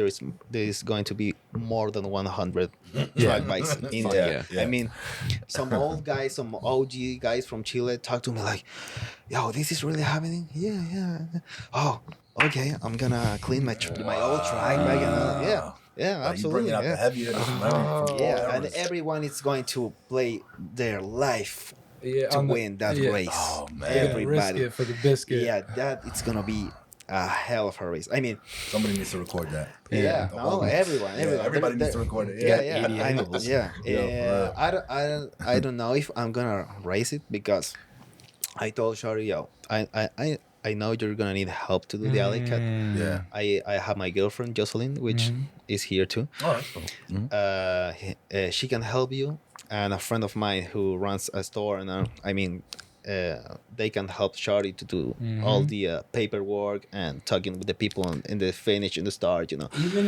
there is going to be more than 100 track bikes in Fuck there. yeah. I mean, some old guys, some OG guys from Chile talk to me like, "Yo, this is really happening." Yeah. Oh, okay. I'm gonna clean my old track bike. And, yeah, Like, you absolutely. bringing out the Yeah. heavy hitters from every Yeah, and eras. everyone is going to play their life Yeah, to on the- win that yeah. race. Oh, man. They're gonna risk Everybody. it for the biscuit. Yeah, that it's gonna be a hell of a race. I mean, Somebody needs to record that. yeah, The no, whole- everyone. everybody needs to record it. Yeah, Yeah, 80 I know, angles. yeah. Yeah, for real. I don't know if I'm gonna race it because I told Shari, yo, I know you're gonna need help to do the alley cat. Yeah. I have my girlfriend Jocelyn, which is here too. All right. Cool. She can help you, and a friend of mine who runs a store, and they can help Shari to do all the paperwork and talking with the people in the finish and the start. You know. Even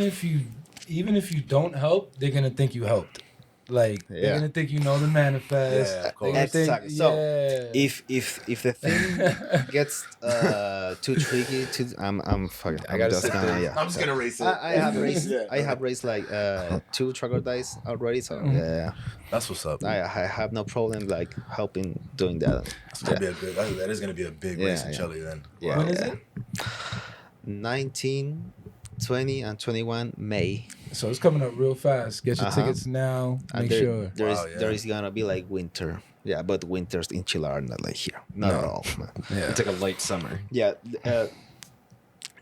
if you don't help, they're gonna think you helped. Like Yeah. they're gonna think you know the manifest. Yeah, of They're course. gonna think- Exactly. So, yeah. If the thing gets too tricky, I'm fucking. I gotta just sit gonna, there. yeah. I'm just gonna race it. I have raced. Yeah. I have raced like 2 troglodytes already. So yeah, That's what's up. I have no problem like helping doing that. That's gonna be a good. That is gonna be a big race in Yeah. Chile then. Yeah. When is yeah. it? 19, 20, and 21 May. So it's coming up real fast. Get your Uh-huh. tickets now. And Make sure. Wow, yeah. there is gonna be like winter. Yeah, but winters in Chile are not like here. Not at all. Man. Yeah. It's like a light summer. Yeah.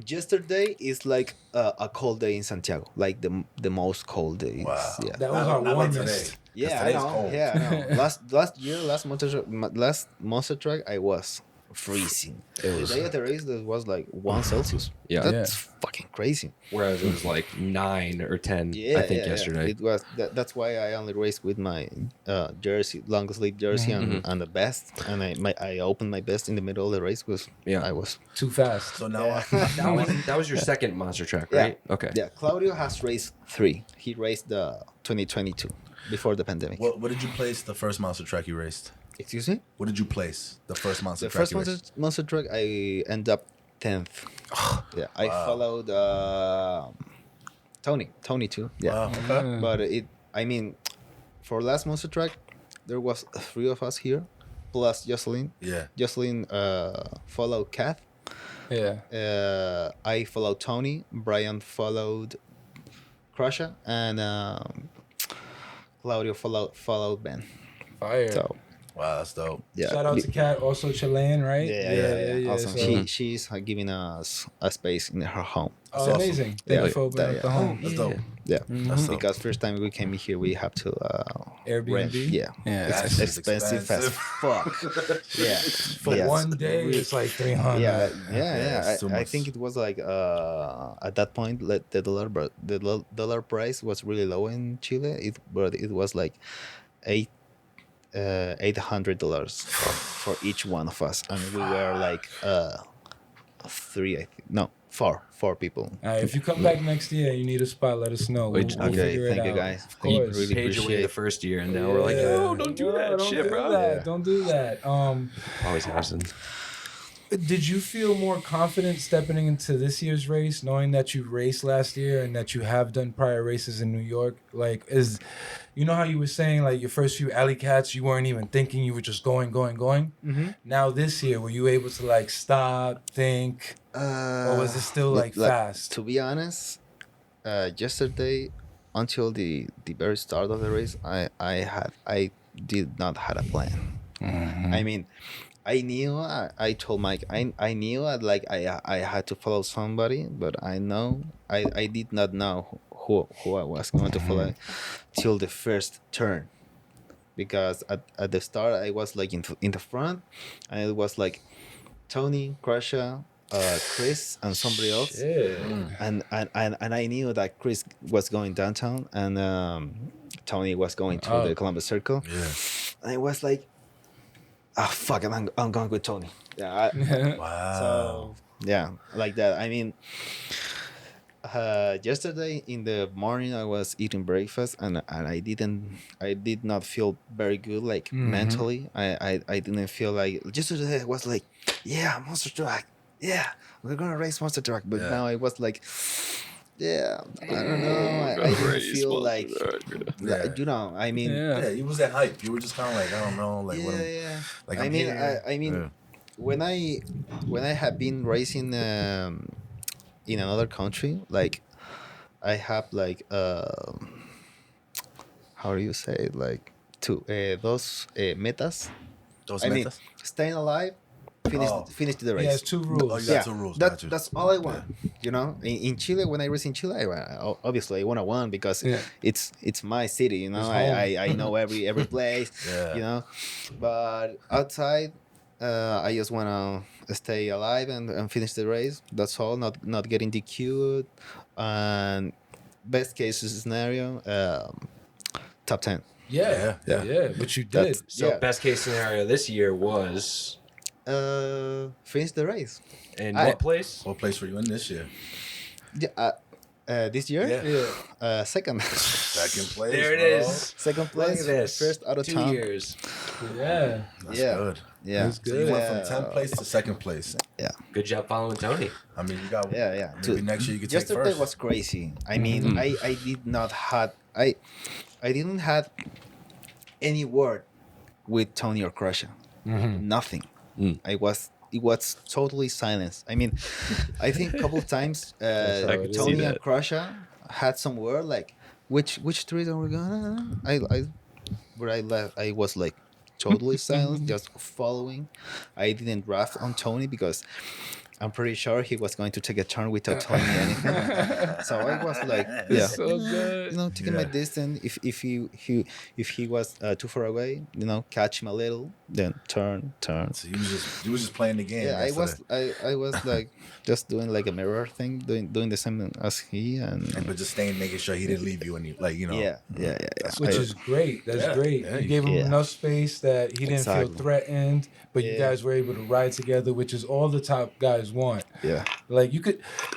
Yesterday is like a cold day in Santiago, like the most cold days. Wow. Yeah. That was our Not like warmest. today. 'Cause Yeah, I today's know. cold. Yeah, I know. Last year, last Monstertrack, I was freezing. It was- The day of the race, that was like 1 Celsius. Yeah. That's fucking crazy. Whereas it was like 9 or 10, Yeah, I think, yeah, yesterday. It was. That's why I only raced with my jersey, long sleeve jersey, and the vest. And I opened my vest in the middle of the race because Yeah. I was. Too fast. So now, Yeah. That was your second monster track, Yeah. right? Okay. Yeah, Claudio has raced 3. He raced the 2022 before the pandemic. what did you place the first monster track you raced? Excuse me. What did you place the first monster The track first you raced? monster track, I end up 10th. Yeah, I followed Tony too. Yeah, Wow. Okay. but I mean, for last monster track, there was 3 of us here, plus Jocelyn. Yeah. Jocelyn followed Kath. Yeah. I followed Tony. Brian followed Crusher, and Claudio followed Ben. Fire. So Wow, that's dope. yeah, Shout out to Cat, also Chilean, right? yeah. Awesome. so- She's giving us a space in her home. Oh, awesome. amazing. Thank Yeah, you for opening that- up the yeah. home. That's dope. Yeah, That's dope. because first time we came here, we have to Airbnb? rent. Yeah, Yeah. That it's shit is expensive as fuck. Yeah, For yes. one day, it's like 300. Yeah. it's too I much. think it was like at that point, the dollar price was really low in Chile. But it was like $800 for each one of us, and we were like 3, I think. No, four people. All right, if you come back next year and you need a spot, let us know. Wait, We'll okay, figure it thank you, out. guys. Of You course. really paid your way appreciate the first year, and now we're like, Yeah. no, don't do that don't shit, do bro. that. Yeah. Don't do that. Always happens. Did you feel more confident stepping into this year's race, knowing that you raced last year and that you have done prior races in New York? Like, you know how you were saying, like, your first few alley cats, you weren't even thinking, you were just going. Mm-hmm. Now this year, were you able to, like, stop, think, or was it still, like, fast? To be honest, yesterday until the very start of the race, I did not had a plan. I mean, I knew I told Mike I knew like I had to follow somebody, but I did not know who I was going to follow till the first turn, because at the start I was like in the front, and it was like Tony, Crusher, Chris, and somebody else. Shit. And I knew that Chris was going downtown, and Tony was going to the Columbus Circle. Yeah. And I was like, ah, fuck it, I'm going with Tony. Yeah. Wow. So yeah, like that. I mean, yesterday in the morning I was eating breakfast, and I did not feel very good, like mentally. I didn't feel like yesterday. I was like, yeah, Monstertrack. Yeah, we're gonna race Monstertrack. But Yeah. now I was like, yeah, I don't know. I didn't feel like, Yeah. you know. I mean, Yeah. Yeah, you was that hype. You were just kind of like, I don't know, like what. yeah. Like I I'm mean, here. I mean, Yeah. when I have been racing in another country, like I have like how do you say it? Like those metas. Those I mean, metas? staying alive, finish Oh. finish the He has race. two Oh, rules. you got two rules. That, Got you. that's all I want. You know, in Chile, when I race in Chile, obviously I want to win because Yeah. it's my city. You know, It's home. I know every place. Yeah. You know, but outside, I just want to stay alive and finish the race. That's all. Not getting DQ'd, and best case scenario, top 10. Yeah. Yeah. Yeah. But you did. That's- So Yeah. best case scenario this year was Finish the race. in I- what place? What place were you in this year? Yeah. This year, Yeah. Yeah. second. Second place. There it bro. is. Second Look place, at this. first out of 2 town. years. Yeah. That's Yeah. good. Yeah, That's So you went from Yeah. 10th place to second place. Good job following Tony. I mean, you got. Yeah. Maybe next year you could take Yesterday first. was crazy. I mean, I did not had I didn't have any word with Tony or Crusher. Nothing. It was totally silence. I mean, I think a couple of times I could see Tony and that. Crusher had some word like which street are we gonna? Where I left, I was like totally silent, just following. I didn't draft on Tony because I'm pretty sure he was going to take a turn without telling me anything. So I was like, yeah, So good. you know, taking my Yeah. distance. If he was too far away, you know, catch him a little, then turn. So you was just playing the game. Yeah, I yesterday. was like just doing like a mirror thing, doing the same as he, and But just staying, making sure he didn't leave you, and you like you know. yeah. Which is great. That's Yeah. great. Yeah, You gave him yeah. enough space that he didn't feel Exactly. threatened, but you Yeah. guys were able to ride together, which is all the top guys want. yeah. Like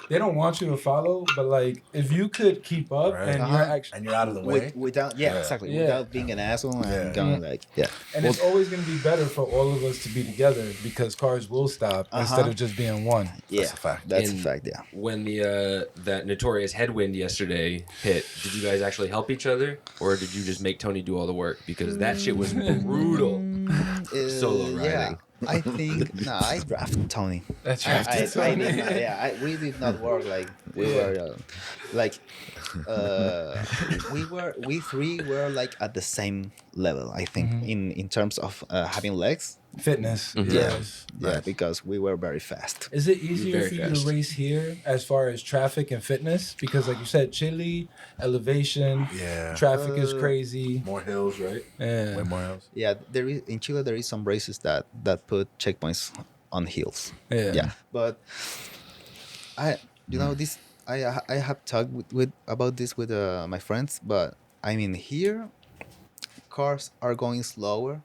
they don't want you to follow, but like if you could keep up Right. and Uh-huh. you're actually, And you're out of the way. Without Yeah. exactly Yeah. without being an asshole and Yeah. going like and it's always going to be better for all of us to be together because cars will stop instead of just being one. That's a fact. That's And a fact. Yeah. When the that notorious headwind yesterday hit, did you guys actually help each other, or did you just make Tony do all the work? Because that shit was brutal. Solo Yeah, riding. I think I drafted Tony. That's I, right. I did not, yeah, we did not work like we were like we three were like at the same level. I think in terms of having legs. Fitness. Yes, yeah, Right. because we were very fast. Is it easier Very for you fast. to race here as far as traffic and fitness? Because like you said, Chile, elevation, Yeah. traffic is crazy. More hills, right? Yeah. Way more hills. Yeah, there is in Chile there is some races that put checkpoints on hills. Yeah. Yeah, but this I have talked with about this with my friends, but I mean here cars are going slower,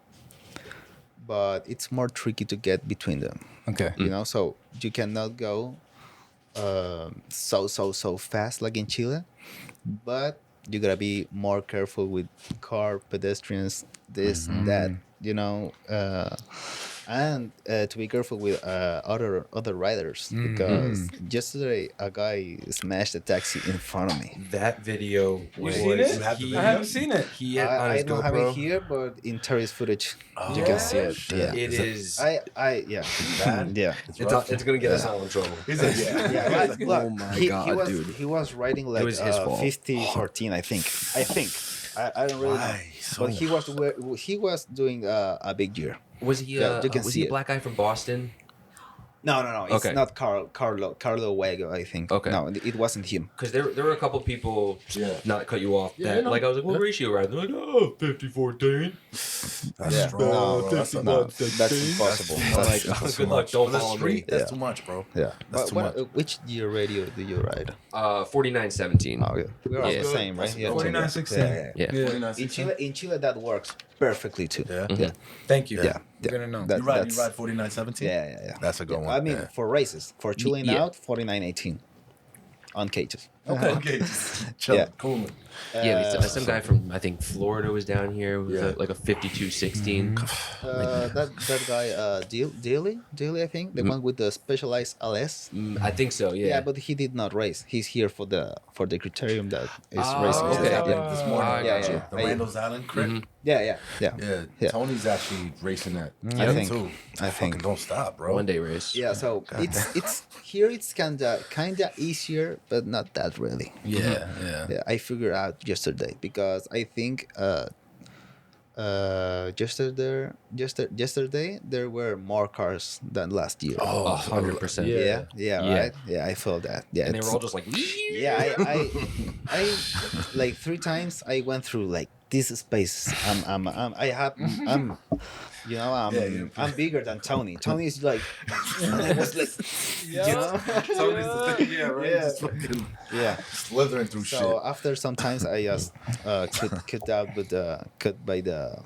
but it's more tricky to get between them. Okay. You know, so you cannot go so fast like in Chile, but you gotta be more careful with car pedestrians, this that, you know, and to be careful with other riders, because yesterday a guy smashed a taxi in front of me. That video You was seen it? You have the he, video? I haven't seen it. he had on I his don't have GoPro. it here, but in Terry's footage you Yeah? can see it. Shit. Yeah, It is. I yeah, Bad? yeah. It's gonna get us all in trouble. He said, yeah. Yeah, It's look, Oh my he God, was, dude. He was riding like was his fault. 50-14, I think. I don't really know. Why so But he was doing a big year. Was he? Yeah, you can Was see he a it. black guy from Boston? No. It's Okay. not Carlo Wego, I think. Okay. No, it wasn't him. Because there were a couple people, Yeah. not to cut you off, Yeah, that, no. like, I was like, what ratio are They're like, oh, 50-14. That's Yeah. strong. No, bro. That's a No, lot. that's impossible. I'm That's- like, That's good too luck, much. don't For the follow street, me. That's Yeah. too much, bro. yeah. That's too much. Which year radio do you ride? 49-17. Oh, yeah. We're all Yeah. the same, right? That's Yeah, 49-16. Yeah, Yeah. Yeah. 49, In Chile, that works perfectly too. Yeah. Mhm. Thank you. Yeah. You're gonna know. That- You ride that's- 49-17? Yeah. That's a good one. I mean, yeah. for races, for chilling Yeah. out, 49-18 on cages. Okay. Chill. Yeah. Cool. Yeah, some guy from, I think, Florida was down here with Yeah. like a 52-16. That guy, Daly, I think, the one with the specialized LS. I think so, Yeah. yeah. But he did not race. He's here for the criterium that is Oh, racing. okay. Just happened Yeah. this morning. I got you. The Randall's Island crit. Mhm. Yeah. Yeah. Tony's actually racing that. I think. too. I Fucking think. don't stop, bro. One day race. Yeah. So it's here. It's kinda easier, but not that really. Yeah. Yeah, I figured out yesterday because I think yesterday there were more cars than last year. Oh, 100%. Yeah. Yeah, right. Yeah, I felt that. Yeah, And they were it's- all just like, yeah, I like 3 times I went through like this space. I'm you know, Yeah. I'm bigger than Tony. Tony is like, I was like, you know, Tony's the thing, yeah, right? Yeah. Just fucking yeah. slithering through So shit. after some times, I just cut out with cut by the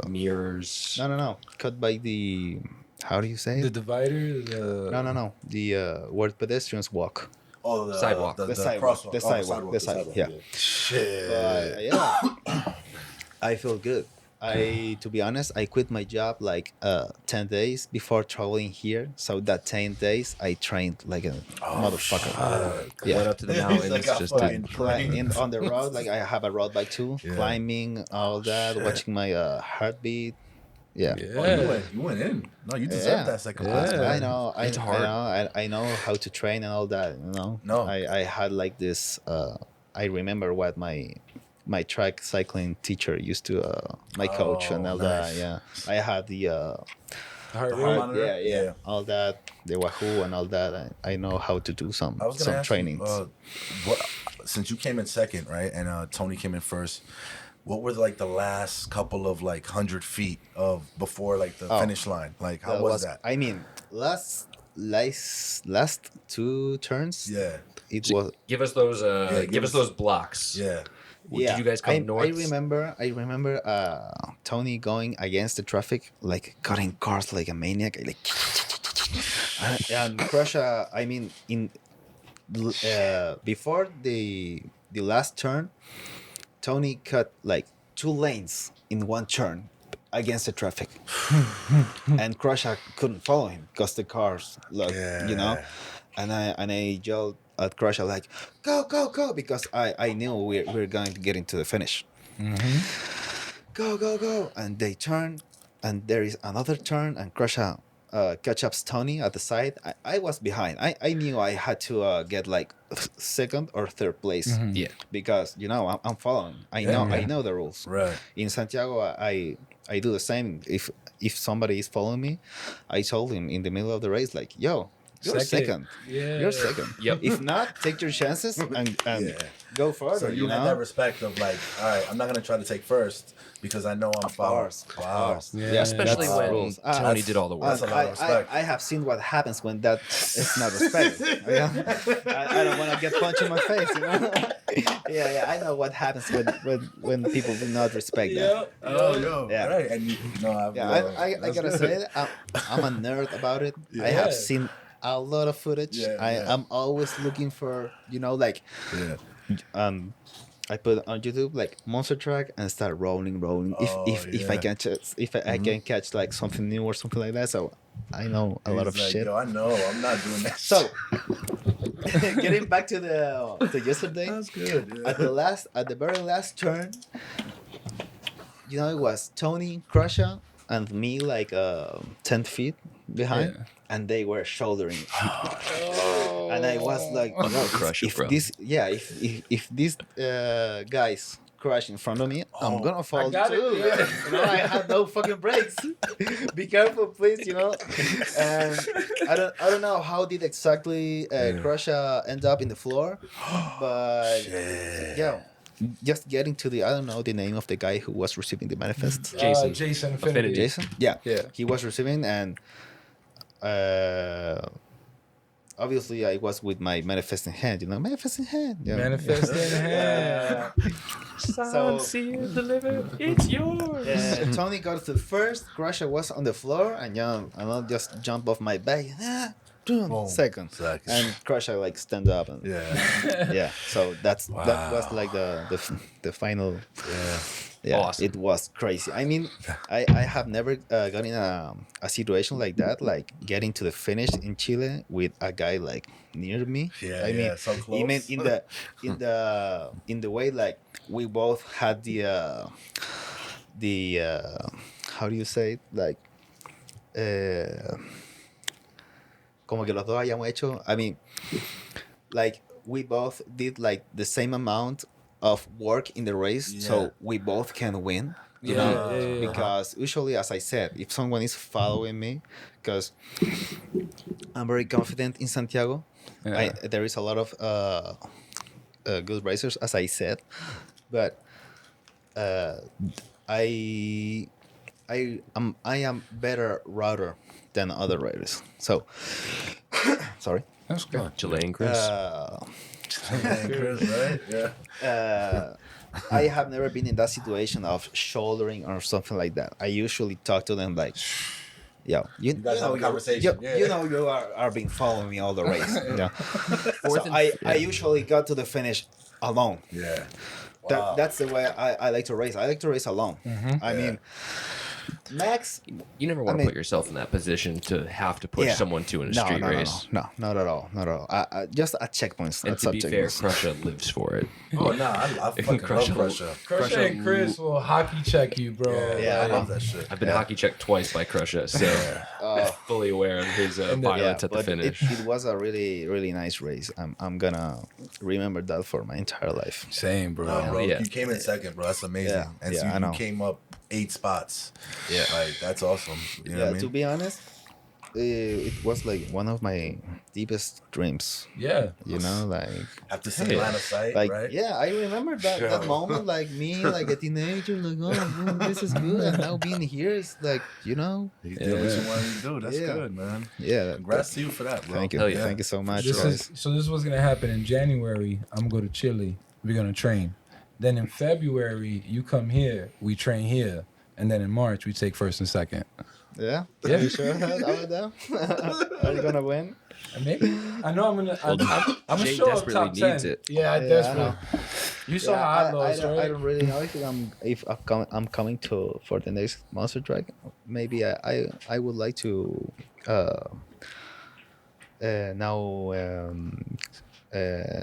mirrors. no cut by the, how do you say The it? divider. The No the where pedestrians walk. Oh, the Sidewalk. The, The the sidewalk. crosswalk. The Oh, sidewalk. The sidewalk. Yeah. Shit. Yeah. I feel good. To be honest, I quit my job like 10 days before traveling here. So that 10 days I trained like a motherfucker. Yeah. Went up to the He's mountains like a just to. fucking train. On the road, like I have a road bike too, Yeah. climbing, all that, shit. watching my heartbeat. Yeah. Oh, you went in. No, you deserve Yeah. that second Yeah. class. I man. know, It's hard. I know how to train and all that. You know. No. I had like this. I remember what my track cycling teacher used to, my coach and Oh, all that. nice. Yeah, I had the heart The rate. heart monitor? yeah, all that, the Wahoo and all that. I know how to do some I was gonna ask trainings. you, what, since you came in second, right, and Tony came in first, what were like the last couple of like 100 feet of before like the Oh. finish line? Like how That was that? I mean, last 2 turns. Yeah, It was. Give us those. give Give us us- those blocks. yeah. Did you guys come north? I remember Tony going against the traffic, like cutting cars like a maniac, like and crush. I mean, before the last turn, Tony cut like 2 lanes in one turn against the traffic, and Crusher couldn't follow him because the cars, like, you know, Yeah. and I yelled at Crusher like, go, because I knew we're going to get into the finish. Go, and they turn, and there is another turn, and Crusher catch up Tony at the side. I was behind. I knew I had to get like second or third place, Yeah. because you know I'm following. I know the rules. Right. In Santiago, I do the same. If somebody is following me, I told him in the middle of the race, like, yo, you're second. Yeah. You're second. Yep. If not, take your chances and Yeah. go further. So you had that respect of like, all right, I'm not gonna try to take first because I know I'm following. Wow. Yeah. Especially That's when rules. Tony That's- did all the work. That's a lot of respect. I have seen what happens when that is not respected. You know? I don't want to get punched in my face. You know? yeah, I know what happens when people do not respect that. Yo, Yeah. right. And you know, Yeah, I gotta say, I'm a nerd about it. I have Yeah. seen a lot of footage. Yeah, yeah. I'm always looking for, like, Yeah. I put on YouTube like Monstertrack and start rolling. Oh, If I yeah. can catch, I can catch like something new or something like that. So I know a lot He's of like, shit. Yo, I know. I'm not doing that. So getting back to yesterday, That's good. Yeah. at the very last turn, it was Tony, Crusher, and me like 10 feet behind, Yeah. and they were shouldering. And I was like, I love Crusher, if bro. if these guys crash in front of me, I'm gonna fall got it, too. yeah. I have no fucking brakes. Be careful, please. And I don't know how did exactly Crusher end up in the floor, but Shit. yeah. Just getting to I don't know the name of the guy who was receiving the manifest. Jason. Jason Affinity. Jason? Yeah. Yeah. He was receiving, and obviously I was with my manifest in hand, manifest in hand. Yeah. Manifest in hand. So deliver. It's yours. Tony got to the first, Crusher was on the floor, and I'll just jump off my back. Boom. Second. And Crusher like stand up and Yeah. So that was like the final. Yeah. Awesome. It was crazy. I mean, I have never got in a situation like that, like getting to the finish in Chile with a guy like near me. Yeah, I mean, yeah, so close. I mean in the way like we both had the how do you say it, like como que los dos hayamos hecho. I mean, like we both did like the same amount of work in the race, so we both can win. You know, because usually, as I said, if someone is following me, because I'm very confident in Santiago, there is a lot of good racers, as I said, but I am better router than other riders. So, sorry. That's good. Oh, Chilean Chris. Chris, right? Yeah. I have never been in that situation of shouldering or something like that. I usually talk to them like, "Yo, you guys have a you- conversation, You, yeah. you know you are being following me all the race." Yeah. So and- I usually got to the finish alone. Yeah. Wow. That's the way I like to race. I like to race alone. I mean, Max. You never want I to mean- put yourself in that position to have to push someone to in a street race. No, not at all. Not at all. Just at checkpoints. And at to be fair, checkpoints. Crusher lives for it. Oh, no, I fucking Crusher- love Crusher. Crusher and Chris will hockey check you, bro. Yeah, I love that shit. I've been hockey checked twice by Crusher, so I'm fully aware of his violence at the but finish. It was a really, really nice race. I'm gonna remember that for my entire life. Same, bro. No, bro, yeah. you came in second, bro. That's amazing. Yeah, And yeah, so I you know. came up 8 spots. Yeah. Like, that's awesome. You know what I mean? To be honest, it was like one of my deepest dreams. Yeah. You know, like Have to see line of sight, right? yeah, I remember that Yeah. moment, like me, like a teenager, like oh, this is good, and now being here is like, You did what you wanted to do. That's Yeah. good, man. yeah. Congrats to you for that, bro. Thank you, Hell yeah. thank you so much, This guys. is what's gonna happen in January. I'm gonna go to Chile. We're gonna train. Then in February, you come here. We train here. And then in March, we take first and second. Yeah, Yeah. You sure about that? Are you gonna win? And maybe I know I'm gonna. I'm gonna Jay show up desperately top 10. needs it. Yeah, I Yeah, I desperately. know. You saw Yeah, how I lost, don't, right? I don't really know if I'm coming to for the next Monstertrack. Maybe I would like to now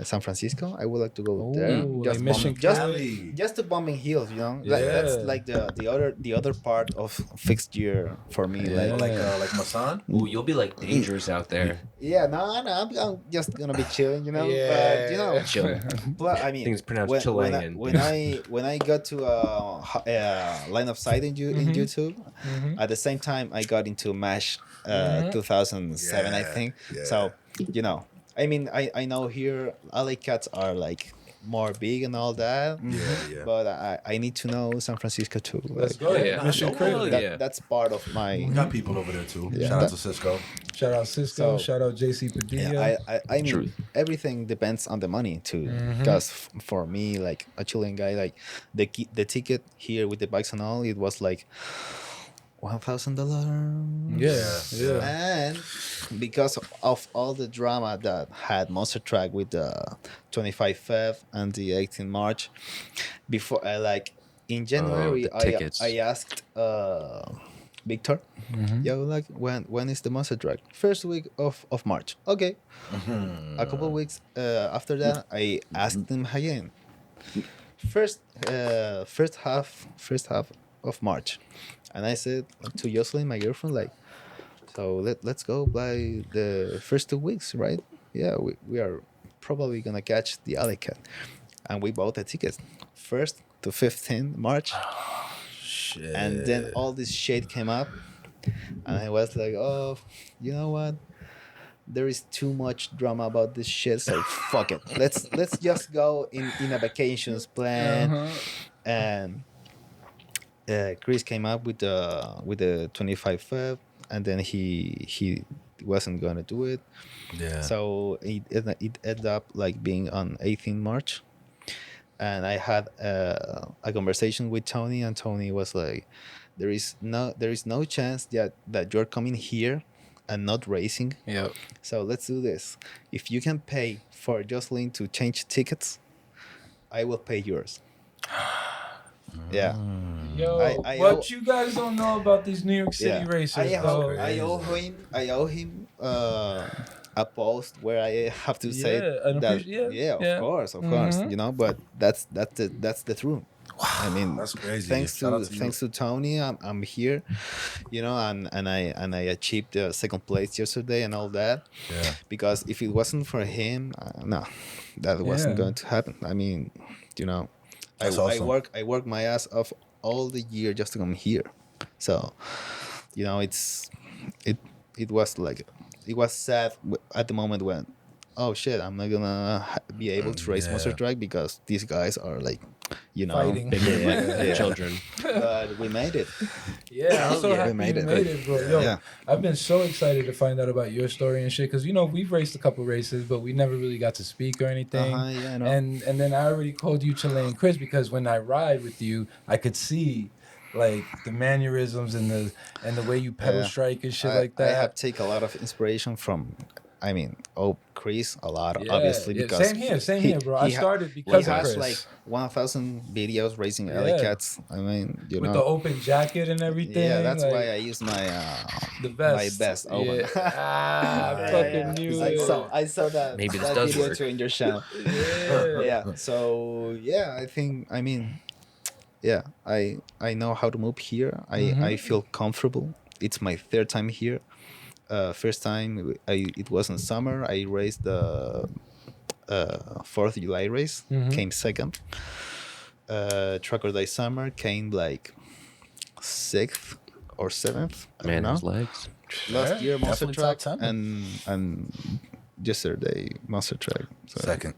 San Francisco. I would like to go there. Ooh, like Mission Cali. Just the bombing hills, Like, that's Yeah. like the other part of fixed year for me. Yeah. Like Masan? Ooh, you'll be like dangerous out there. No, I'm just gonna be chilling, Yeah. But Chill. But I mean, I think it's pronounced when, Chilean. when I got to line of sight in YouTube, Mhm. at the same time I got into Mash 2007, I Yeah, think. yeah. So I mean, I know here LA Cats are like more big and all that, Yeah. but I need to know San Francisco too. Let's Like, go. Yeah. Mission Oh, Critical. yeah. that's part of my. We got people over there, too. Yeah. Shout out to Cisco. Shout out Cisco. So- shout out JC Padilla. Yeah, I mean, Truth. everything depends on the money too. Because for me, like a Chilean guy, like the ticket here with the bikes and all, it was like $1,000. Yeah. And because of all the drama that had Monstertrack with the 25 Feb and the 18 March, before I like in January, the tickets. I asked Victor, yo, like when is the Monstertrack? First week of March. Okay. A couple weeks after that, I asked him again. First half of March, and I said to Jocelyn, my girlfriend, like, so let's go by the first 2 weeks, right? Yeah, we are probably gonna catch the Alley Cat, and we bought the tickets 1st to 15 March, Shit. and then all this shit came up, and I was like, oh, you know what? There is too much drama about this shit, so fuck it. Let's just go in a vacations plan. And Chris came up with the 25 Feb, and then he wasn't gonna do it. Yeah. So it ended up like being on 18 March, and I had a conversation with Tony, and Tony was like, there is no chance that you're coming here and not racing. Yep. So let's do this. If you can pay for Jocelyn to change tickets, I will pay yours. Yeah. Yo, I what owe- you guys don't know about these New York City Yeah. races, I though. owe him a post where I have to say Yeah, an that. appreci- Yeah, yeah. of course, you know. But that's the truth. I mean, That's crazy. Thanks Shout out to to you. thanks to Tony, I'm here, you know, and I achieved the second place yesterday and all that. Yeah. Because if it wasn't for him, no, that wasn't Yeah. going to happen. I mean, you know, That's awesome. I work my ass off all the year just to come here. So, you know, it was like, it was sad at the moment when, oh shit, I'm not gonna be able to race Yeah. Monstertrack because these guys are like, you know, Fighting. Bigger than Yeah. children. But we made it. Yeah, I'm so Yeah. happy We made you it. made it, bro. Yo, Yeah. I've been so excited to find out about your story and shit, because, you know, we've raced a couple races, but we never really got to speak or anything. Yeah, I know. And then I already called you Chilean Chris because when I ride with you, I could see like the mannerisms and the way you pedal Yeah. strike and shit I, like that. I have taken a lot of inspiration from, I mean, Chris a lot, Yeah, obviously, yeah, because same here, bro. I started he because of has Chris. like 1,000 videos racing alley Yeah. cats. I mean, you with know, the open jacket and everything. yeah, that's like, why I use my the best. my best open. Yeah. I Yeah, fucking knew I it. saw that. Maybe this that does video work. too in your channel. Yeah. Yeah. So yeah, I mean, yeah, I know how to move here. I feel comfortable. It's my third time here. First time it was in summer. I raced the 4th of July race. Came second. Truck or Die Summer came like 6th or 7th. I Man, don't his know. legs. Last year Monster definitely Track top 10. and yesterday Monstertrack. So, Second.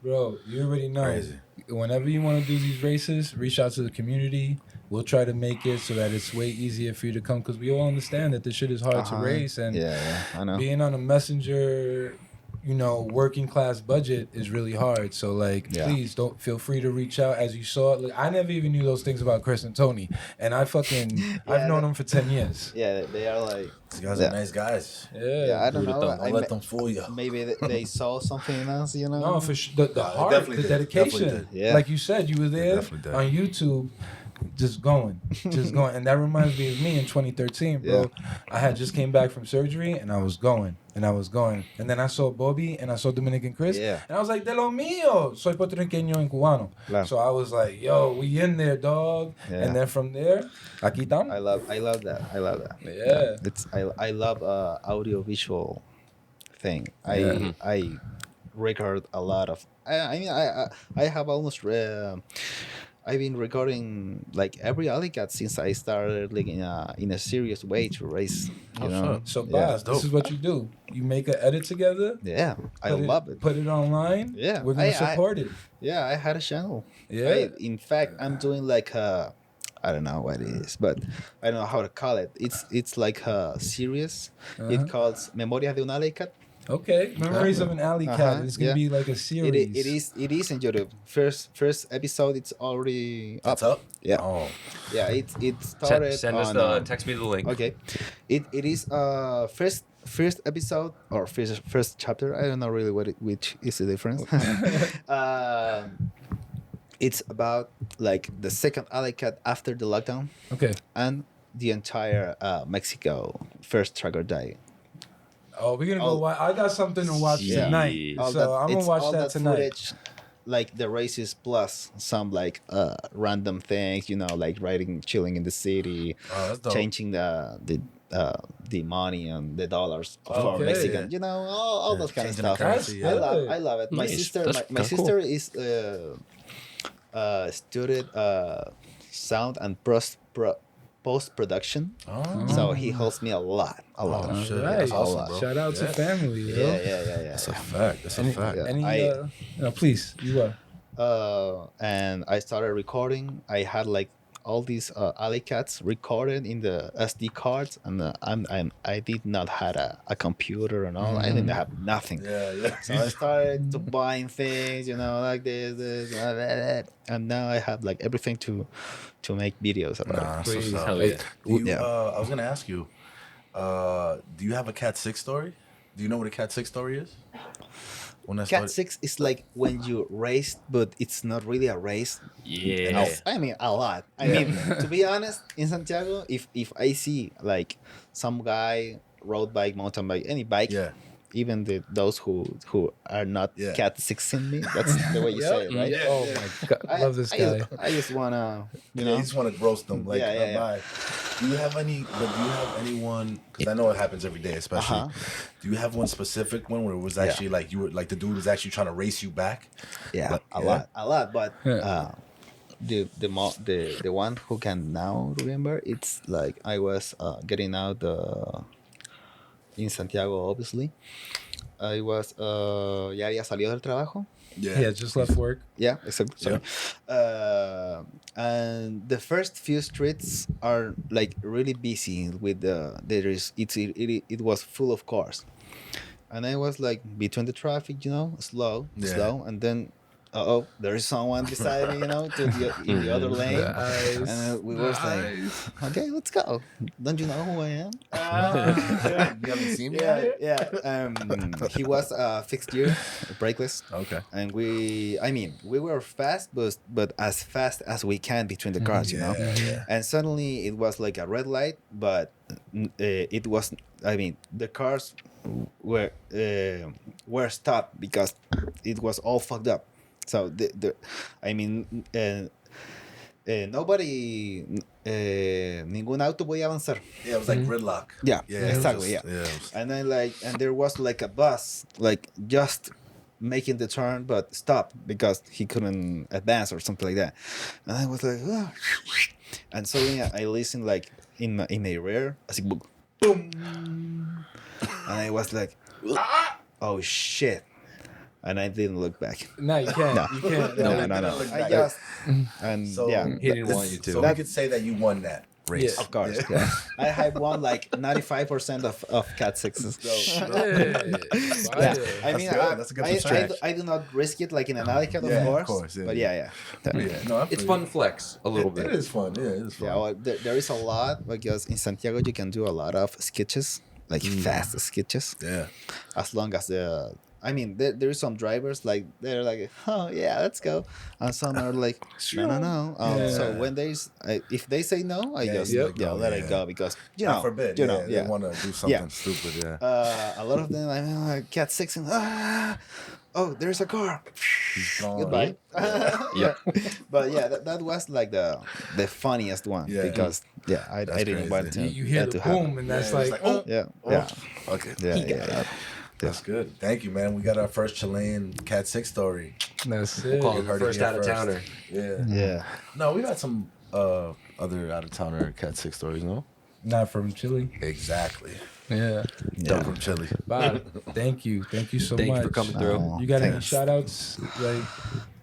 Bro, you already know. Crazy. Whenever you want to do these races, reach out to the community. We'll try to make it so that it's way easier for you to come, because we all understand that this shit is hard to race, and yeah, I know. being on a messenger, you know, working class budget is really hard. So like, Yeah. please don't feel free to reach out. As you saw, like, I never even knew those things about Chris and Tony, and I've known them for 10 years. Yeah, they are like. These guys Yeah. are nice guys. Yeah, I don't know. Don't let them fool you. Maybe they saw something in us, you know. No, for sure. The they heart, definitely the did. dedication. Definitely did. Yeah. Like you said, you were there definitely did. on YouTube, just going. And that reminds me of me in 2013, bro. Yeah. I had just came back from surgery, and I was going. And then I saw Bobby, and I saw Dominican Chris. Yeah. And I was like, de lo mío. Soy puertorriqueño en cubano. Claro. So I was like, yo, we in there, dog. Yeah. And then from there, aquí estamos. I love that. Yeah. It's I love audio visual thing. I record a lot of. I mean I have almost. I've been recording like every alley cat since I started like in a serious way to race. You know. So, Yeah. Bob, that's this dope. is what you do. You make an edit together. Yeah, I put love it. Put it online. Yeah, We're going to I- support it. Yeah, I had a channel. Yeah. In fact, I'm doing like I don't know what it is, but I don't know how to call it. It's like a series. Uh-huh. It calls Memorias de un Alley Cat. Okay, Memories of an Alley Cat. It's gonna yeah. be like a series. It is in YouTube. First episode, it's already up. That's up. Yeah, Oh, yeah. It started Send us on. the text me the link. Okay, it is first episode or first chapter. I don't know really which is the difference. It's about like the second alley cat after the lockdown Okay. and the entire Mexico first tracker day. Oh, we're gonna go All- watch. I got something to watch Yeah. tonight, All so I'm gonna it's watch all that tonight. Footage, like the races plus some like random things, like riding, chilling in the city, oh, that's dope. changing the money and the dollars for Okay. Mexican, all those kind of Changing the stuff. currency, yeah. I love it. My Nice. sister, That's my kinda sister is studied sound and post production, Oh, so he helps me a lot. Oh, shit. All right. That's awesome, bro. Shout out to Yeah. family, yo. Yeah. That's a fact. That's a fact. Yeah. Any, no, please, you are. And I started recording. I had like all these alley cats recorded in the SD cards, and I did not had a computer and all. I didn't have nothing. Yeah. So I started to buying things, like this, that, and now I have like everything to make videos about. Nah, that's what's Crazy. up. Hell yeah. Do you, Yeah. I was gonna ask you, do you have a Cat6 story? Do you know what a Cat6 story is? When I started- Cat6 is like when you race, but it's not really a race. Yeah. I mean, a lot. I mean, to be honest, in Santiago, if I see like some guy road bike, mountain bike, any bike, Yeah. even those who are not Yeah. Cat6 in me, that's the way you say it, right? Yeah. Oh my god, love this guy. I just wanna, You just want to roast them, like, Yeah. bye. Do you have anyone? Because I know it happens every day, especially. Uh-huh. Do you have one specific one where it was actually like you were like the dude was actually trying to race you back? Yeah, Like, a lot. But Yeah. the one who can now remember, it's like I was getting out in Santiago, obviously. I was ya había salido del trabajo. Yeah, just left work. Yeah, exactly. Sorry. And the first few streets are like really busy with it was full of cars, and I was like between the traffic, slow, and then there is someone beside me, in the other lane, and we were like, okay, let's go. Don't you know who I am? You haven't seen me? Yeah. He was fixed gear, brakeless. Okay. And we were fast, but as fast as we can between the cars, Yeah. And suddenly it was like a red light, but it was. The cars were stopped because it was all fucked up. So nobody, ningún auto podía avanzar. Yeah, it was like gridlock. Yeah, Yeah, it was exactly. just- Yeah. it was- And then and there was like a bus like just making the turn but stop because he couldn't advance or something like that. And I was like, "Ah." And suddenly I listened like in my rear, así, boom, and I was like, oh shit. And I didn't look back. No, you can't. No. You can't. No. look I back. just and So yeah, He didn't want you to. So we could say that you won that race. Yeah. of course. Yeah. I had won like 95% of Cat6s. Yeah, I mean, good. That's a good percentage. I do not risk it like in an alley cat, Yeah, of of course. course, yeah, But yeah. yeah. No, I It's feel fun you. flex a little bit. It is fun. Yeah, it is fun. Yeah, well, there is a lot because in Santiago you can do a lot of sketches, like fast sketches, Yeah. as long as there is some drivers like they're like, oh yeah, let's go, and some are like, no. Yeah. So when if they say no, I just you let let it it go because God forbid. you yeah, know, they want to do something Yeah. stupid. Yeah. a lot of them like Cat6 and oh, there's a car. He's gone. Goodbye. Yeah. But yeah, that was like the funniest one Yeah. because I didn't crazy. want to. You hear that the to happen. boom, and that's Yeah, like, it's like, Yeah, Oh, yeah, Okay. yeah. That's good. Thank you, man. We got our first Chilean Cat6 story. that's it. Call You him heard it first here out of towner. Yeah. Yeah. No, we got some other out of towner Cat6 stories. No. Not from Chile. Exactly. Yeah. Dope from Chile. Bob, thank you so Thank much. you for coming through. You got any Thanks. shout outs? Like,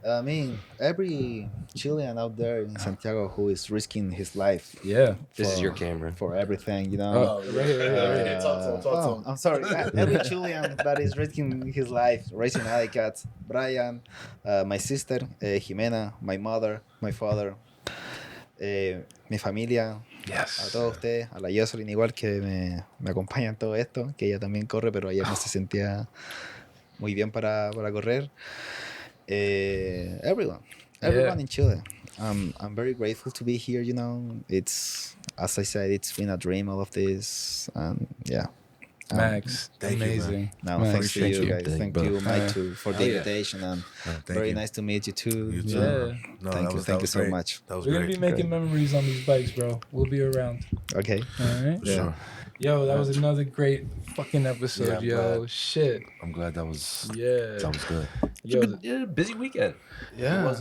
I mean, every Chilean out there in Santiago who is risking his life yeah. This is for- your camera. for everything, you know. Right here. Talk to him. I'm sorry. Every Chilean that is risking his life raising alley cats. Brian, my sister, Jimena, my mother, my father, mi familia, a Yes. todos ustedes, a la Jocelyn igual que me acompaña en todo esto, que ella también corre, pero ayer no se sentía muy bien para correr. Everyone in Chile. I'm very grateful to be here, you know. It's, as I said, it's been a dream, all of this. And yeah. Max, Thank you, man. amazing. No, Max, thanks to thank you you. guys. Thank Thank you, you, Mike, too, for the yeah. invitation. And Thank very you. nice to meet you too. You too. Yeah. No, Thank you that was so great. much. That was We're gonna great. be making memories on these bikes, bro. We'll be around. Okay. All right. For sure. Yo, that was another great fucking episode, Yeah, I'm yo. glad. Shit. I'm glad that was Yeah. good. Yo, Yeah, busy weekend. yeah.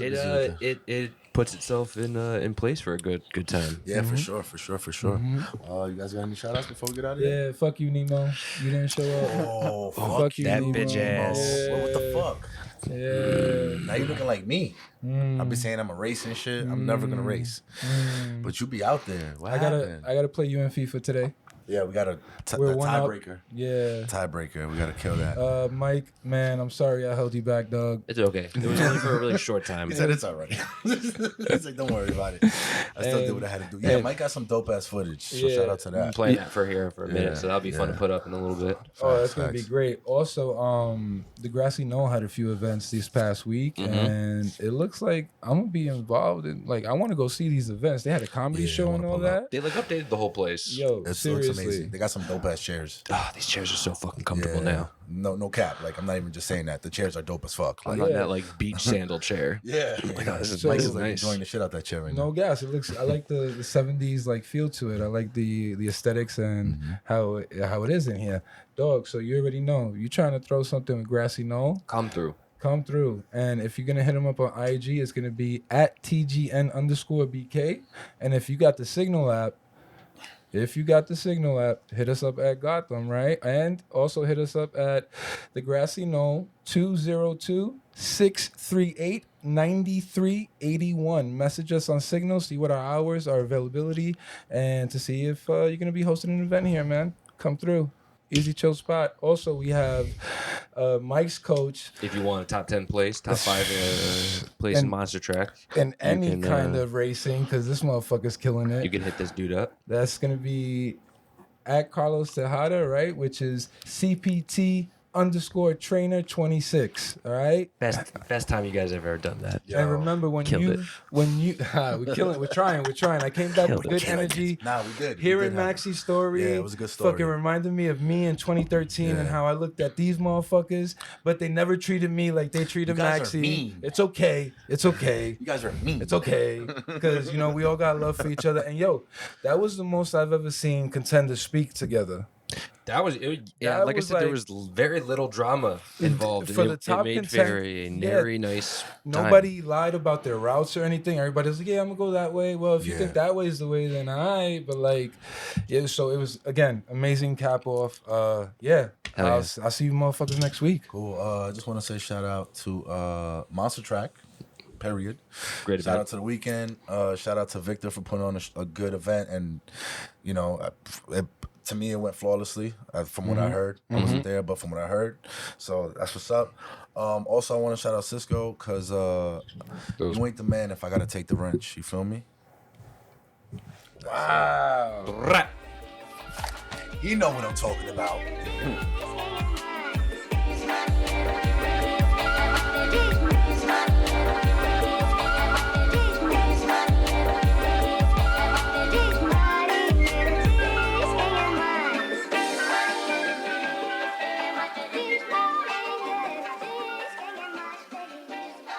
It puts itself in place for a good time. Yeah, for sure. You guys got any shout outs before we get out of here? Yeah, fuck you, Nemo. You didn't show up. Oh, Fuck you, that Nemo. bitch ass. What the fuck? Yeah. Now you looking like me. Mm. I be saying I'm a race and shit. I'm never gonna race. But you be out there. What I happened? gotta play you in FIFA today. Yeah, we got a We're one up. tiebreaker. Yeah. Tiebreaker. We gotta kill that. Mike, man, I'm sorry I held you back, dog. It's okay. It was only for a really short time. He said it's alright. He's like, don't worry about it. I still did what I had to do. Yeah, and- Mike got some dope ass footage. So Yeah. shout out to I've been that. playing that for a minute, so that'll be fun yeah. to put up in a little bit. Oh, that's gonna be Facts. great. Also, the Grassy Knoll had a few events this past week, and it looks like I'm gonna be involved in. Like, I want to go see these events. They had a comedy Yeah, I show and wanna all pull up. that. They updated the whole place. Yo, It looks seriously. amazing. They got some dope ass chairs. Ah, these chairs are so fucking comfortable now. No cap. Like, I'm not even just saying that. The chairs are dope as fuck. I'm Like, not in Yeah. that like beach sandal chair. yeah. Oh my god, this is So- Mike nice. is like Nice. enjoying the shit out that chair right No now. gas. It looks. I like the 70s like feel to it. I like the aesthetics and how it is in here, dog. So you already know. You trying to throw something with Grassy Knoll? Come through. Come through. And if you're gonna hit him up on IG, it's gonna be at TGN_BK. And if you got the Signal app, hit us up at Gotham, right? And also hit us up at the Grassy Knoll 202-638-9381. Message us on Signal, see what our hours, our availability, and to see if you're gonna be hosting an event here, man. Come through. Easy chill spot. Also, we have Mike's coach If you want a top 10 place, top 5 place in And- Monstertrack, in any can, kind of racing, because this motherfucker's killing it. you can hit this dude up. That's gonna be at Carlos Tejada, right? Which is CPT_trainer26. All right. Best time you guys have ever done that. Yo. And remember when Killed it. we're killing it. We're trying. I came back Killed with it. good Killing it. energy. Nah, we good. Hearing We good, Maxi's story, Yeah, it was a good story. fucking reminded me of me in 2013 and Yeah. how I looked at these motherfuckers, but they never treated me like they treated You guys are Maxi. mean. It's okay. It's okay. You guys are mean. It's okay because you know we all got love for each other. And yo, that was the most I've ever seen contenders speak together. That was That like was I said, there like- was very little drama involved. For and the it top made contend- very yeah. very nice. time. Nobody lied about their routes or anything. Everybody was like, "Yeah, I'm gonna go that way." Well, if you Yeah. think that way is the way, then I. But like, yeah. So it was again amazing cap off. Yeah. Hell I'll yeah. I'll see you motherfuckers next week. Cool. I just want to say shout out to Monstertrack. Period. Great Shout event. out to the weekend. Shout out to Victor for putting on a good event, and you know, to me it went flawlessly. From what I heard, I wasn't there, but from what I heard, so that's what's up. Also, I want to shout out Cisco because you ain't the man if I gotta take the wrench. You feel me? Wow. Rap. You know what I'm talking about.